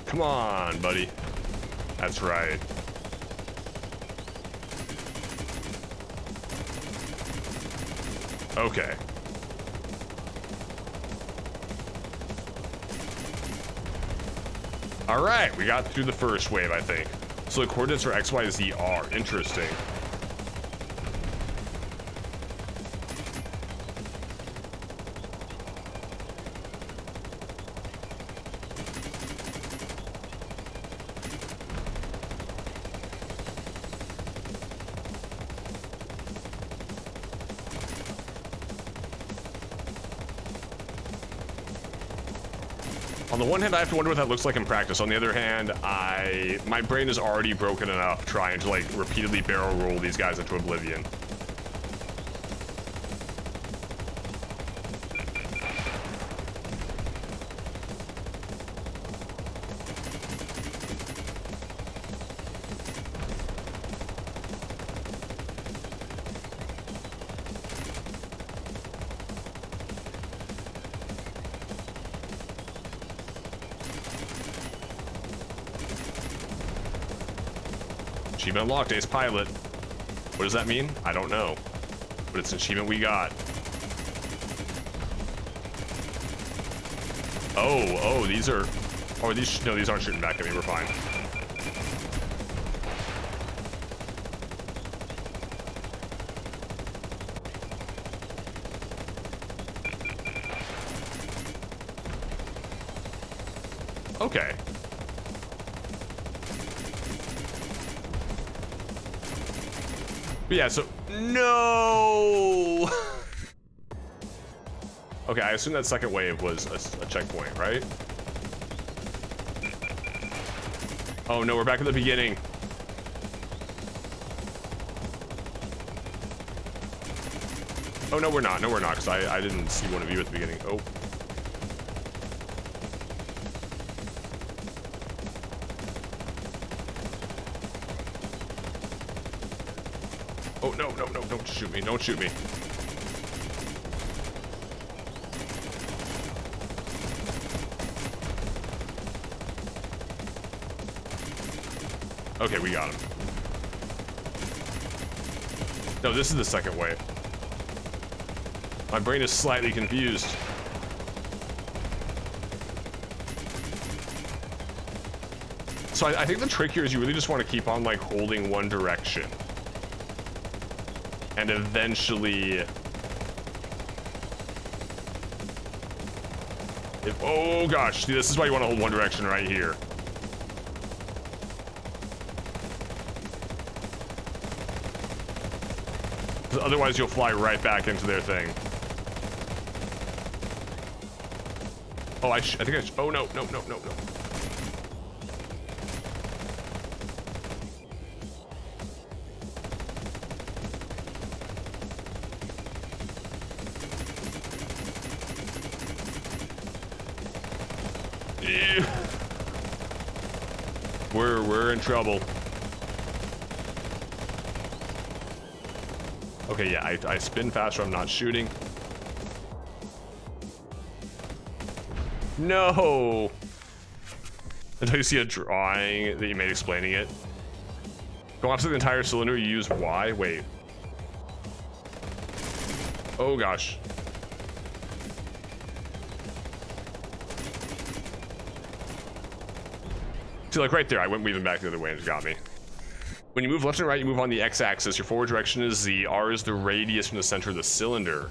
Come on, buddy. That's right. Okay. All right, we got through the first wave, I think. So the coordinates for X, Y, Z are interesting. On the one hand, I have to wonder what that looks like in practice. On the other hand, my brain is already broken enough trying to, like, repeatedly barrel roll these guys into oblivion. Achievement unlocked, Ace Pilot. What does that mean? I don't know. But it's an achievement we got. Oh, these are... Oh, no, these aren't shooting back at me. We're fine. Okay. But yeah, so... No! Okay, I assume that second wave was a checkpoint, right? Oh no, we're back at the beginning. Oh no, we're not. No, we're not, because I didn't see one of you at the beginning. Oh. Oh, no, no, no, don't shoot me, don't shoot me. Okay, we got him. No, this is the second way. My brain is slightly confused. So I think the trick here is you really just want to keep on like holding one direction. And eventually... oh gosh, see, this is why you want to hold one direction right here. Otherwise you'll fly right back into their thing. Oh, I think oh no. Yeah. We're in trouble. Okay, yeah, I spin faster, I'm not shooting. No! Until you see a drawing that you made explaining it. Go off to the entire cylinder, you use Y? Wait. Oh gosh. See, like right there, I went weaving back the other way and it got me. When you move left and right, you move on the x-axis. Your forward direction is Z. R is the radius from the center of the cylinder.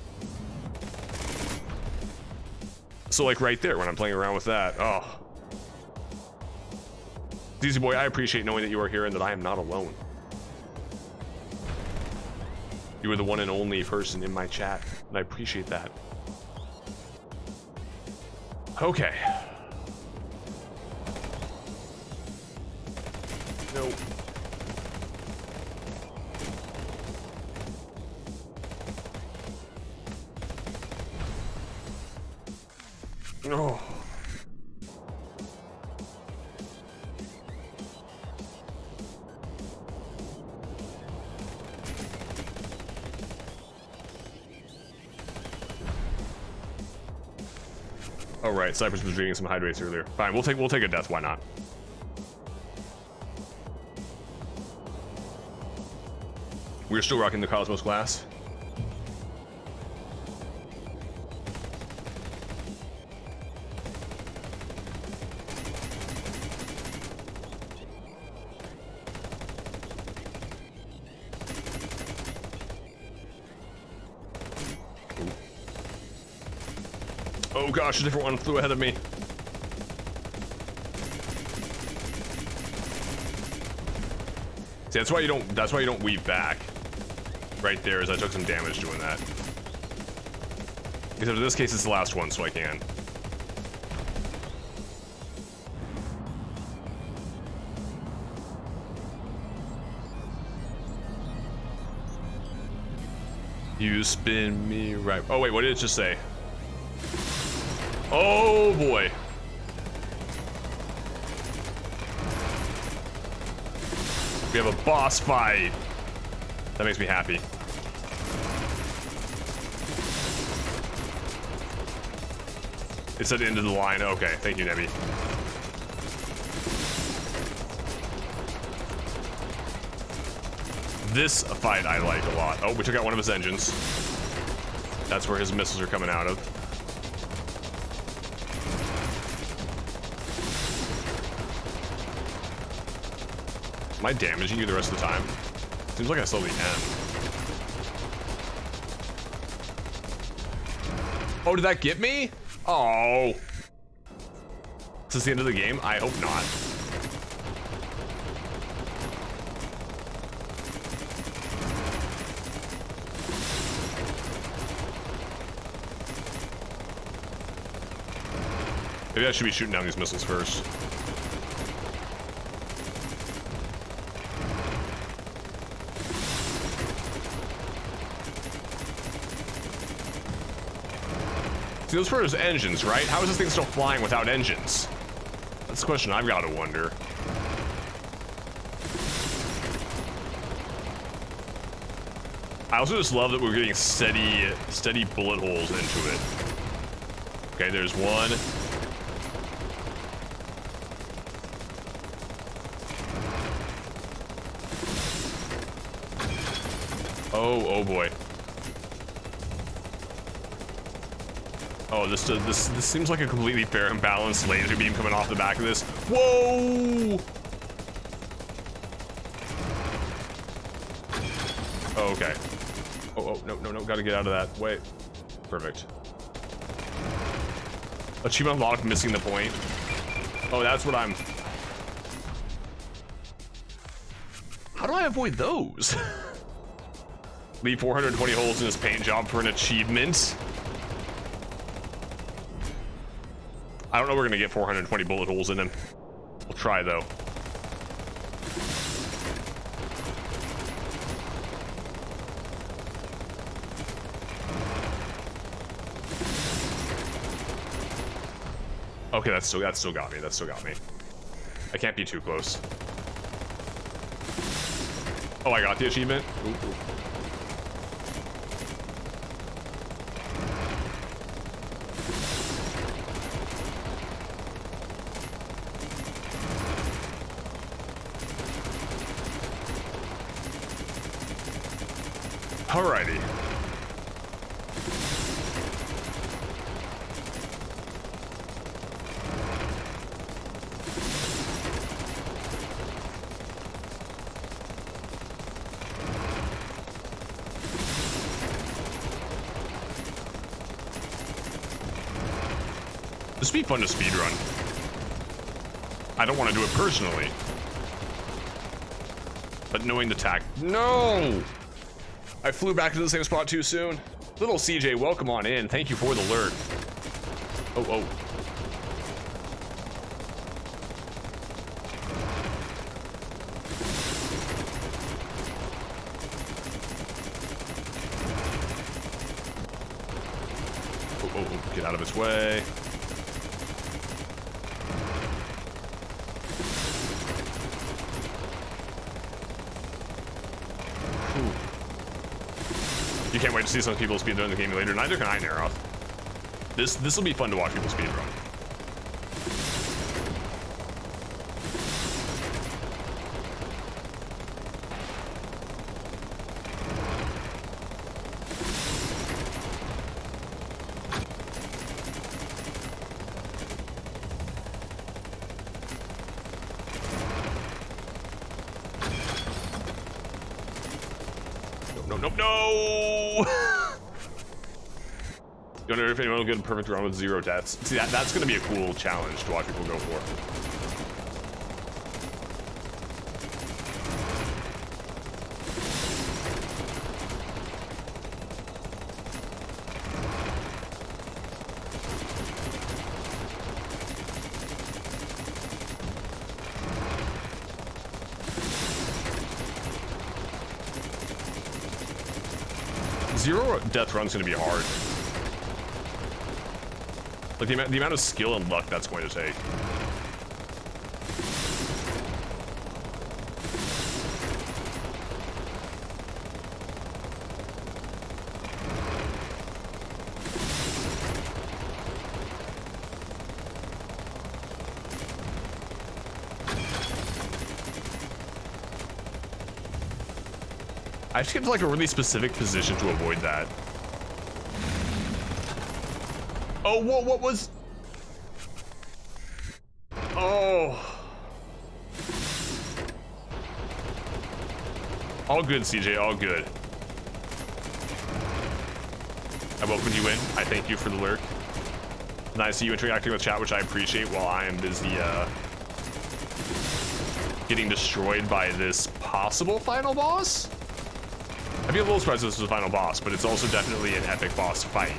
So like right there, when I'm playing around with that, oh. Easy boy, I appreciate knowing that you are here and that I am not alone. You are the one and only person in my chat, and I appreciate that. Okay. No. No. Oh right, Cypress was drinking some hydrates earlier. Fine, we'll take a death. Why not? We're still rocking the Cosmos glass. Oh gosh, a different one flew ahead of me. See, that's why you don't weave back. Right there, as I took some damage doing that. Because in this case, it's the last one, so I can. You spin me right. Oh wait, what did it just say? Oh boy. We have a boss fight. That makes me happy. It said end of the line. Okay, thank you, Nebby. This fight I like a lot. Oh, we took out one of his engines. That's where his missiles are coming out of. Am I damaging you the rest of the time? Seems like I slowly am. Oh, did that get me? Oh. Is this the end of the game? I hope not. Maybe I should be shooting down these missiles first. See, those were his engines, right? How is this thing still flying without engines? That's the question I've got to wonder. I also just love that we're getting steady bullet holes into it. Okay, there's one. Oh boy. Oh, this seems like a completely fair and balanced laser beam coming off the back of this. Whoa! Oh, okay. Oh, no, gotta get out of that. Wait. Perfect. Achievement unlocked, missing the point. Oh, that's what I'm... How do I avoid those? Leave 420 holes in his paint job for an achievement. I don't know we're gonna get 420 bullet holes in him. We'll try though. Okay, that still got me. That still got me. I can't be too close. Oh, I got the achievement. Ooh, ooh. Alrighty. This would be fun to speedrun. I don't want to do it personally. But knowing the tack... No! I flew back to the same spot too soon. Little CJ, welcome on in. Thank you for the lurk. Oh, oh. Oh, oh, oh. Get out of its way. You can't wait to see some people speedrun the game later. Neither can I, Naroth. This will be fun to watch people speedrun. No! You wonder if anyone will get a perfect run with 0 deaths. See, that's going to be a cool challenge to watch people go for. Zero death run's gonna be hard. Like the amount of skill and luck that's going to take. I have to get to like a really specific position to avoid that. Oh, whoa, what was... Oh. All good, CJ, all good. I welcomed you in. I thank you for the lurk. And I see you interacting with chat, which I appreciate while I am busy getting destroyed by this possible final boss. I'd be a little surprised if this was the final boss, but it's also definitely an epic boss fight.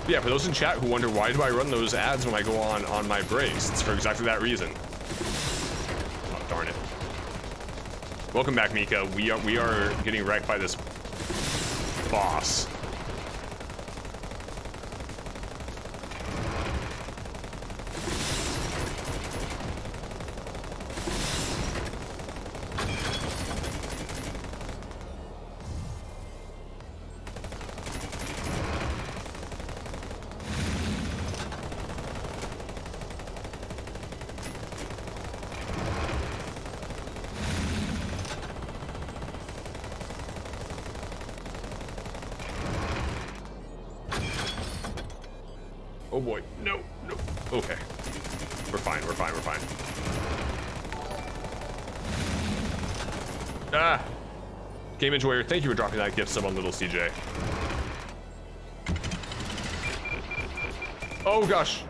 Yeah, for those in chat who wonder why do I run those ads when I go on my breaks, it's for exactly that reason. Oh, darn it. Welcome back, Mika. We are getting wrecked by this boss. Oh boy, no, no. Okay, we're fine, we're fine, we're fine. Ah, Game Enjoyer, thank you for dropping that gift sub on Little CJ. Oh gosh.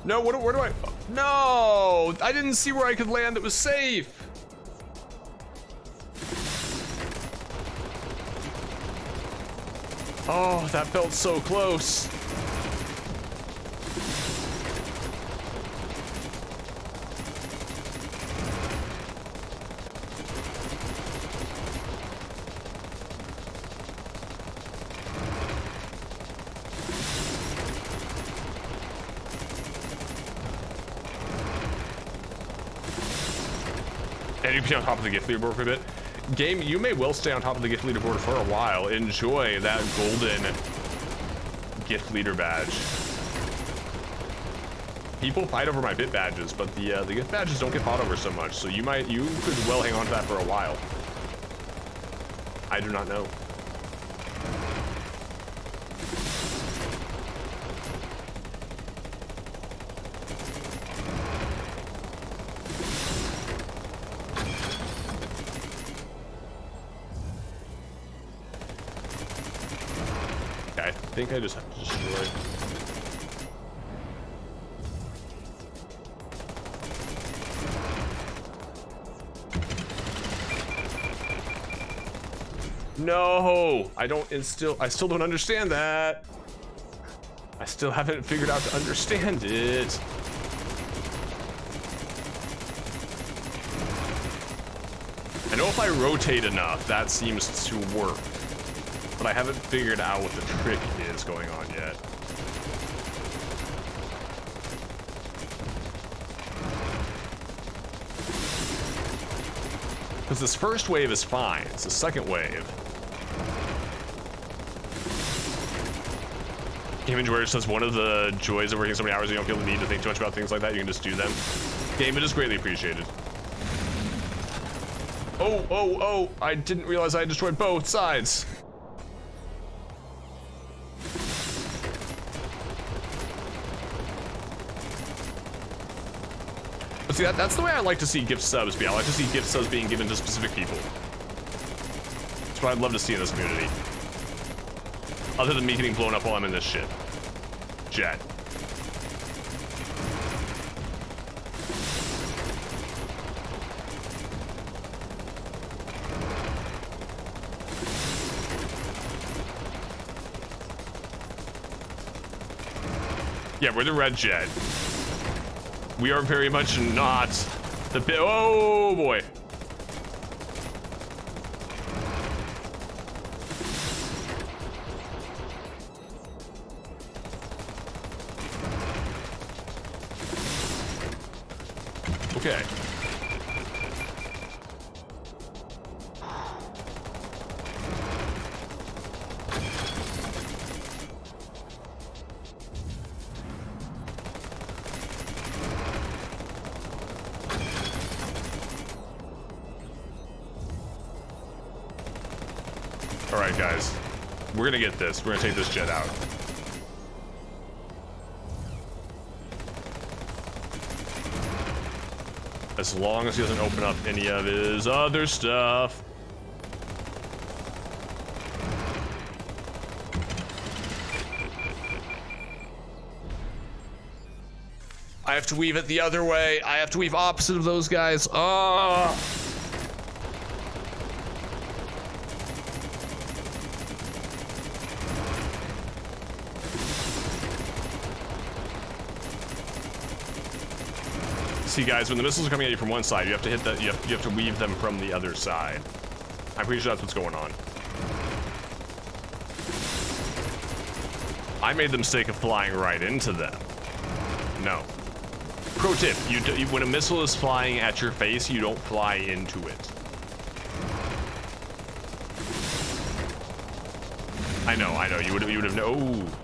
No, where do I? No, I didn't see where I could land that was safe. Oh, that felt so close. And you can be on top of the gift leaderboard for a bit. Game, you may well stay on top of the gift leaderboard for a while. Enjoy that golden gift leader badge. People fight over my bit badges, but the gift badges don't get fought over so much. So you could well hang on to that for a while. I do not know. I think I just have to destroy. No, I still don't understand that. I still haven't figured out to understand it. I know if I rotate enough, that seems to work. But I haven't figured out what the trick is going on yet. Because this first wave is fine, it's the second wave. Game Enjoyer says one of the joys of working so many hours, you don't feel the need to think too much about things like that, you can just do them. Game, it is greatly appreciated. Oh, I didn't realize I had destroyed both sides. But see, that's the way I like to see gift subs be. I like to see gift subs being given to specific people. That's what I'd love to see in this community. Other than me getting blown up while I'm in this shit. Jet. Yeah, we're the red jet. We are very much not the oh boy. Okay. All right, guys, we're gonna get this. We're gonna take this jet out. As long as he doesn't open up any of his other stuff. I have to weave it the other way. I have to weave opposite of those guys. Oh. See, guys, when the missiles are coming at you from one side, you have to hit the, you have to weave them from the other side. I'm pretty sure that's what's going on. I made the mistake of flying right into them. No. Pro tip, when a missile is flying at your face, you don't fly into it. I know, you would have known. Oh.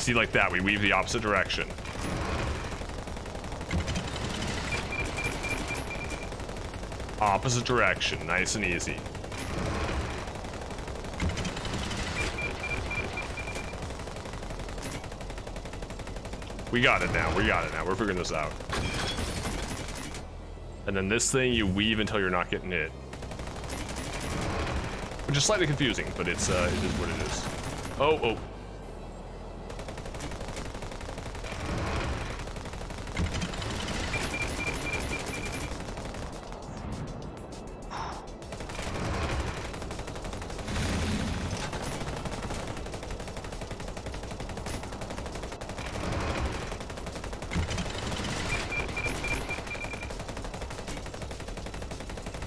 See, like that, we weave the opposite direction. Opposite direction, nice and easy. We got it now, we got it now. We're figuring this out. And then this thing, you weave until you're not getting hit. Which is slightly confusing, but it is what it is. Oh, oh.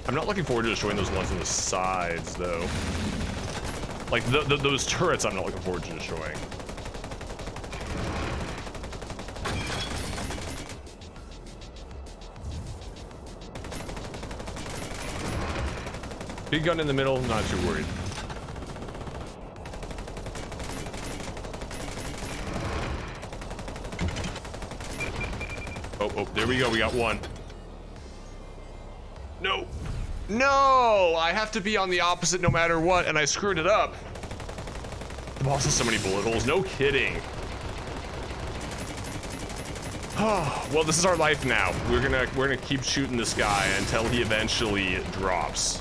I'm not looking forward to destroying those ones on the sides, though. Like, those turrets I'm not looking forward to destroying. Big gun in the middle, not too worried. Oh, oh, there we go, we got one. No. No! I have to be on the opposite no matter what, and I screwed it up. The boss has so many bullet holes, no kidding. Well, this is our life now. We're gonna keep shooting this guy until he eventually drops.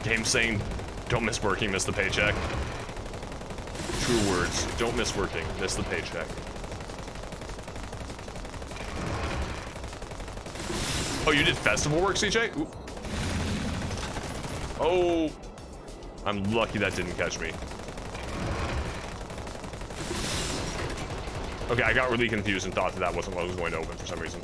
Game saying, don't miss working, miss the paycheck. True words. Don't miss working, miss the paycheck. Oh, you did festival work, CJ? Ooh. Oh. I'm lucky that didn't catch me. Okay, I got really confused and thought that wasn't what was going to open for some reason.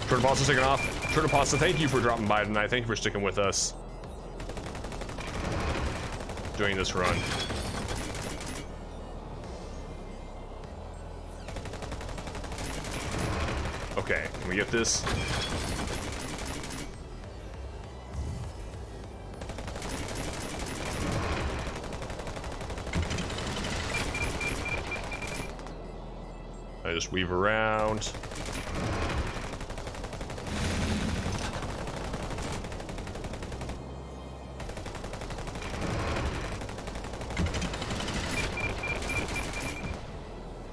Turtle Pasta taking off. Turtle Pasta, thank you for dropping by tonight. Thank you for sticking with us during this run. Okay, can we get this? I just weave around.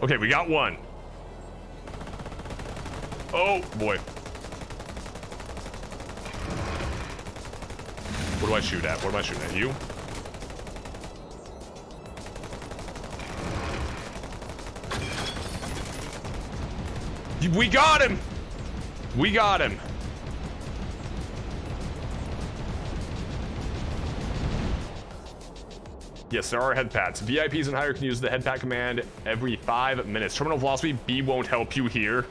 Okay, we got one. Oh, boy. What do I shoot at? What am I shooting at? You? We got him! We got him. Yes, there are head pats. VIPs and higher can use the head pat command every 5 minutes. Terminal velocity, B won't help you here.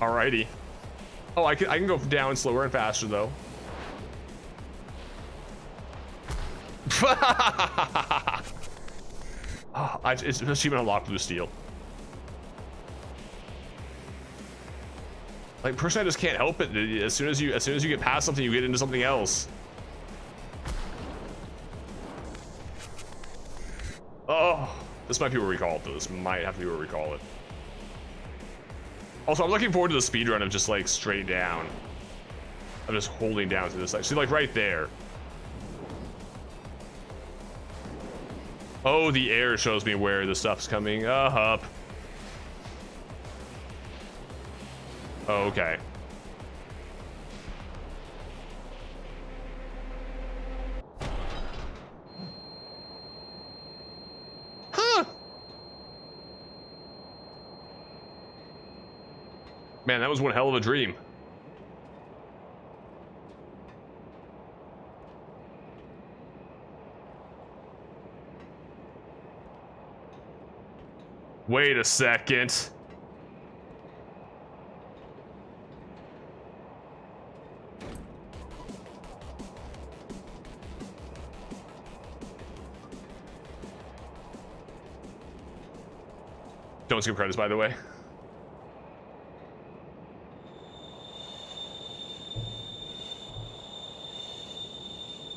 Alrighty. Oh, I can go down slower and faster, though. Oh, it's achievement unlocked blue steel. Like, personally, I just can't help it. As soon as you get past something, you get into something else. Oh, this might be where we call it, though. This might have to be where we call it. Also, I'm looking forward to the speedrun of just, like, straight down. I'm just holding down to this side. See, like, right there. Oh, the air shows me where the stuff's coming up. Oh, okay. Huh. Man, that was one hell of a dream. Wait a second. Don't skip credits, by the way.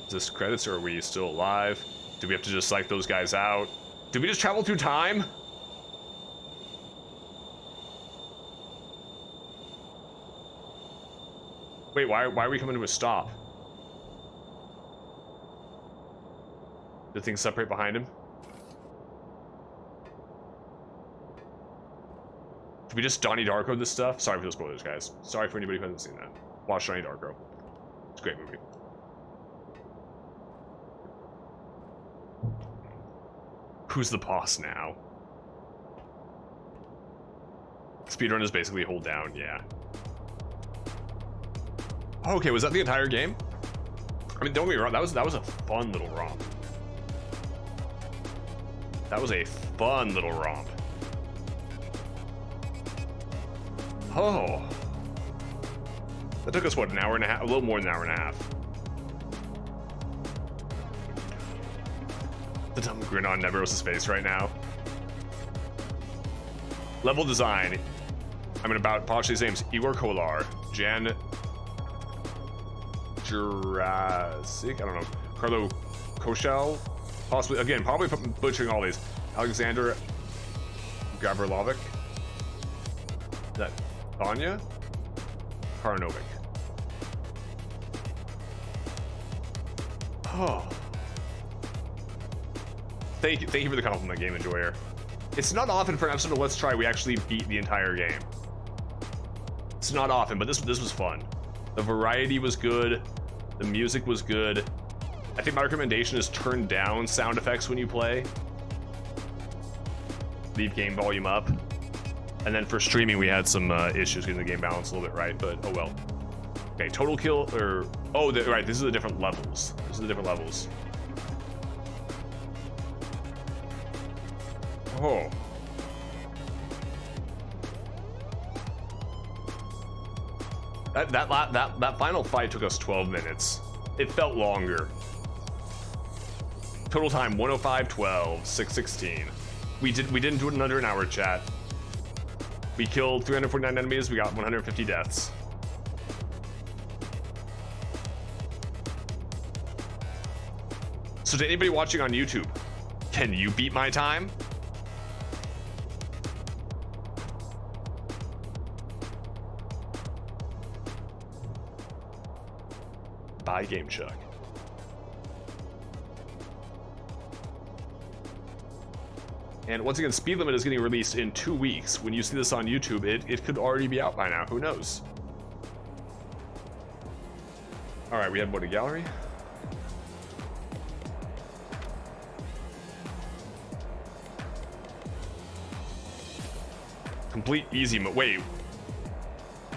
Is this credits or are we still alive? Do we have to just psych those guys out? Did we just travel through time? Wait, why are we coming to a stop? Did things separate behind him? Did we just Donnie Darko this stuff? Sorry for the spoilers, guys. Sorry for anybody who hasn't seen that. Watch Donnie Darko. It's a great movie. Who's the boss now? Speedrun is basically hold down, yeah. Oh, okay, was that the entire game? I mean, don't get me wrong, that was a fun little romp. That was a fun little romp. Oh. That took us, what, an hour and a half? A little more than an hour and a half. The dumb grin on Neveros' face right now. Level design. I'm about polish these names. Igor Kolar. Jan Jurassic. I don't know. Carlo Koshel. Possibly, again, probably butchering all these. Alexander Gavrilovic. Is that Tanya? Karanovic. Oh. Thank you for the compliment, Game Enjoyer. It's not often for an episode of Let's Try we actually beat the entire game. It's not often, but this was fun. The variety was good. The music was good. I think my recommendation is turn down sound effects when you play. Leave game volume up. And then for streaming, we had some issues getting the game balance a little bit right, but oh well. Okay, total kill, or... Oh, right, these are the different levels. These are the different levels. Oh. That final fight took us 12 minutes. It felt longer. Total time 105:12, 6:16. We didn't do it in under an hour, chat. We killed 349 enemies. We got 150 deaths. So to anybody watching on YouTube, can you beat my time? Bye, GameChuck. And once again, Speed Limit is getting released in 2 weeks. When you see this on YouTube, it could already be out by now. Who knows? All right, we have what, a gallery? Complete easy mode. Wait,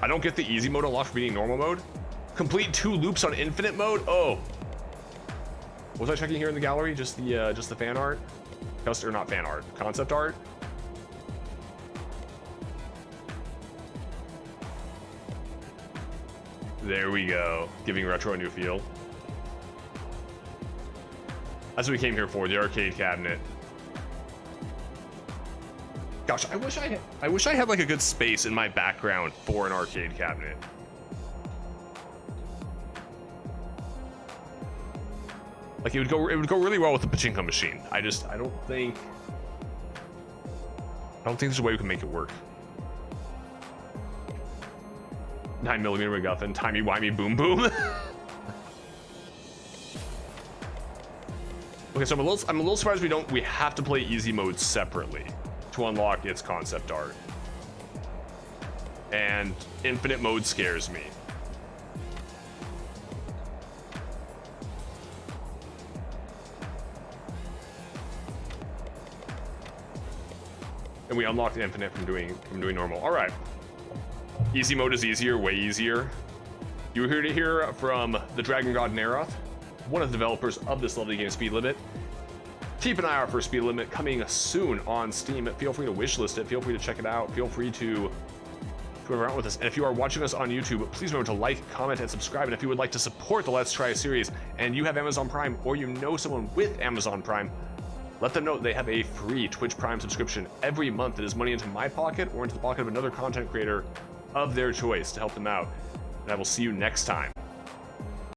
I don't get the easy mode unlocked for being normal mode? Complete 2 loops on infinite mode? Oh. Was I checking here in the gallery? Just the fan art? Or not fan art, concept art. There we go, giving retro a new feel. That's what we came here for, the arcade cabinet. Gosh, I wish I had like a good space in my background for an arcade cabinet. Like it would go really well with the pachinko machine. I don't think there's a way we can make it work. 9mm MacGuffin, timey-wimey boom boom. Okay, so I'm a little surprised we have to play easy mode separately to unlock its concept art. And infinite mode scares me. And we unlocked infinite from doing normal. All right. Easy mode is easier, way easier. You were here to hear from the Dragon God Neroth, one of the developers of this lovely game Speed Limit. keep an eye out for Speed Limit coming soon on Steam. Feel free to wishlist it. Feel free to check it out. Feel free to around with us. And if you are watching us on YouTube, please remember to like, comment, and subscribe. And if you would like to support the Let's Try series and you have Amazon Prime or you know someone with Amazon Prime, let them know they have a free Twitch Prime subscription every month that is money into my pocket or into the pocket of another content creator of their choice to help them out. And I will see you next time.